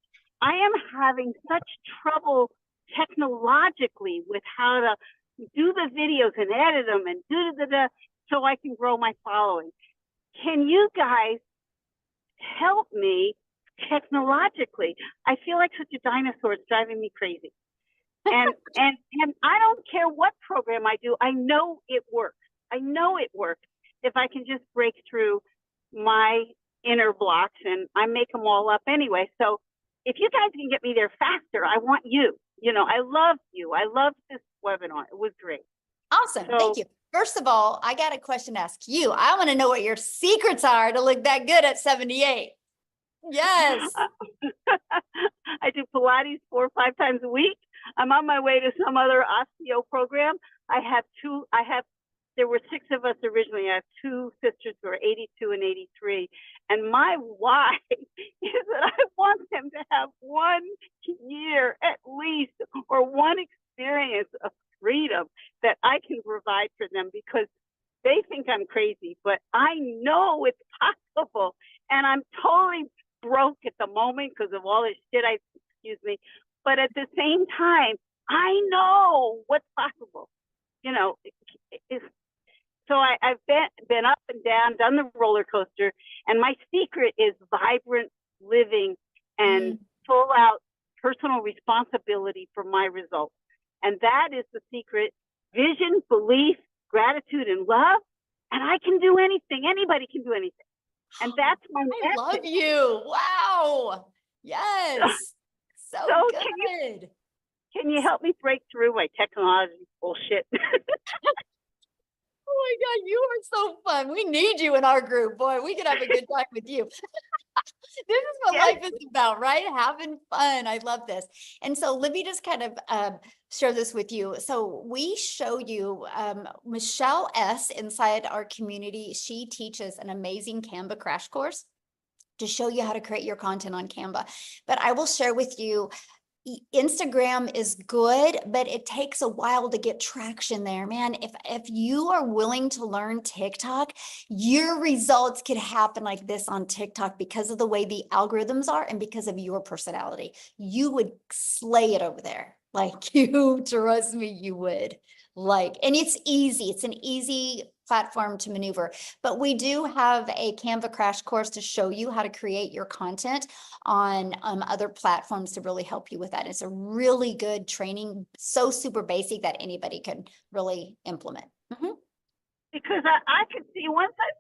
I am having such trouble technologically with how to do the videos and edit them and so I can grow my following. Can you guys help me technologically? I feel like such a dinosaur. It's driving me crazy. And I don't care what program I do. I know it works. I know it works if I can just break through my inner blocks, and I make them all up anyway. So if you guys can get me there faster, I want you. You know, I love you. I love this webinar. It was great. Awesome. Thank you. First of all, I got a question to ask you. I want to know what your secrets are to look that good at 78. Yes. I do Pilates 4 or 5 times a week. I'm on my way to some other osteo program. There were 6 of us originally. I have 2 sisters who are 82 and 83. And my why is that I want them to have 1 year at least, or 1 experience of freedom that I can provide for them, because they think I'm crazy, but I know it's possible. And I'm totally broke at the moment because of all this shit, excuse me. But at the same time, I know what's possible. You know, so I've been up and down, done the roller coaster, and my secret is vibrant living and full out personal responsibility for my results. And that is the secret: vision, belief, gratitude, and love. And I can do anything. Anybody can do anything. And that's my message. I love you. Wow. Yes. So good. Can you help me break through my technology bullshit? Oh my God, you are so fun. We need you in our group. Boy, we could have a good time with you. This is what life is about, right? Having fun. I love this. And so let me just kind of share this with you. So we show you Michelle S. inside our community. She teaches an amazing Canva crash course to show you how to create your content on Canva. But I will share with you, Instagram is good, but it takes a while to get traction there, man. If you are willing to learn TikTok, your results could happen like this on TikTok because of the way the algorithms are and because of your personality. You would slay it over there. Like, you trust me, you would. And it's easy. It's an easy platform to maneuver, but we do have a Canva crash course to show you how to create your content on other platforms to really help you with that. It's a really good training, so super basic that anybody can really implement. Because I could see once I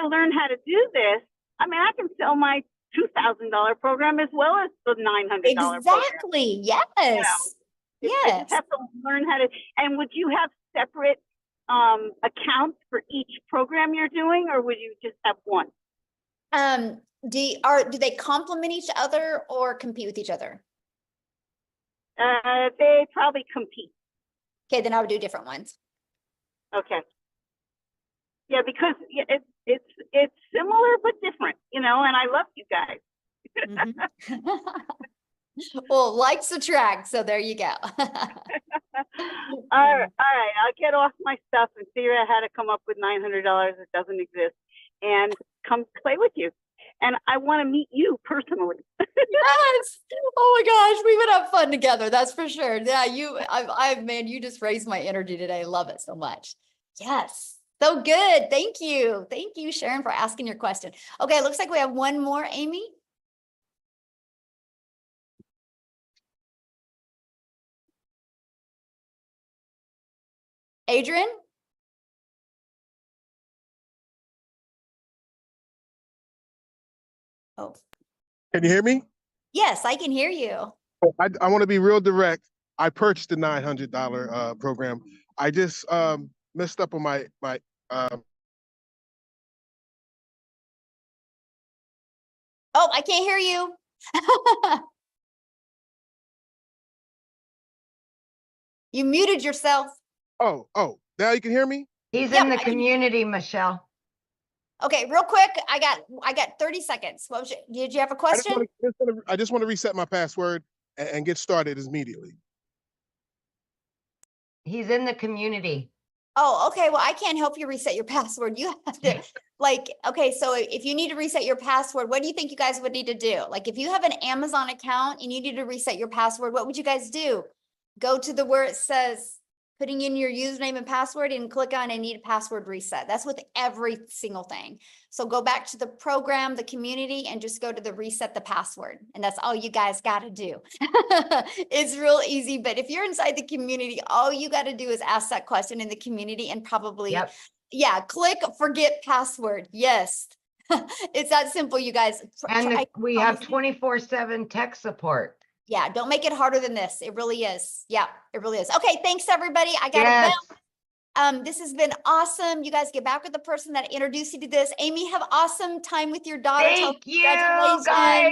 learn how to do this, I mean, I can sell my $2,000 program as well as the $900 program. Exactly. Yes. You know, yes. I just have to learn how to. And would you have separate accounts for each program you're doing, or would you just have one? Do they complement each other or compete with each other? They probably compete. Okay, then I would do different ones. Okay. Yeah, because it's similar but different, you know, and I love you guys. Well, likes attract, so there you go. All right, I'll get off my stuff and figure out how to come up with $900 that doesn't exist and come play with you. And I want to meet you personally. Yes. Oh my gosh, we would have fun together. That's for sure. Yeah, man, you just raised my energy today. I love it so much. Yes. So good. Thank you. Thank you, Sharon, for asking your question. Okay, looks like we have one more, Amy. Adrian? Oh. Can you hear me? Yes, I can hear you. I want to be real direct. I purchased the $900 program. I just messed up on my Oh, I can't hear you. You muted yourself. oh, now you can hear me? He's Yep, in the I can- community, Michelle. Okay, real quick. I got 30 seconds. What was did you have a question? I just want to reset my password and get started immediately. He's in the community. Oh, okay. Well, I can't help you reset your password. You have to okay, so if you need to reset your password, what do you think you guys would need to do? Like if you have an Amazon account and you need to reset your password, what would you guys do? Go to where it says putting in your username and password and click on I need a password reset. That's with every single thing. So go back to the program, the community, and just go to the reset the password. And that's all you guys got to do. It's real easy. But if you're inside the community, all you got to do is ask that question in the community and probably, yeah, click forget password. Yes. It's that simple, you guys. And we have 24/7 tech support. Yeah, don't make it harder than this. It really is. Yeah, it really is. Okay, thanks everybody. I got to bounce. This has been awesome. You guys get back with the person that introduced you to this. Amy, have awesome time with your daughter. Thank you, Congratulations. guys.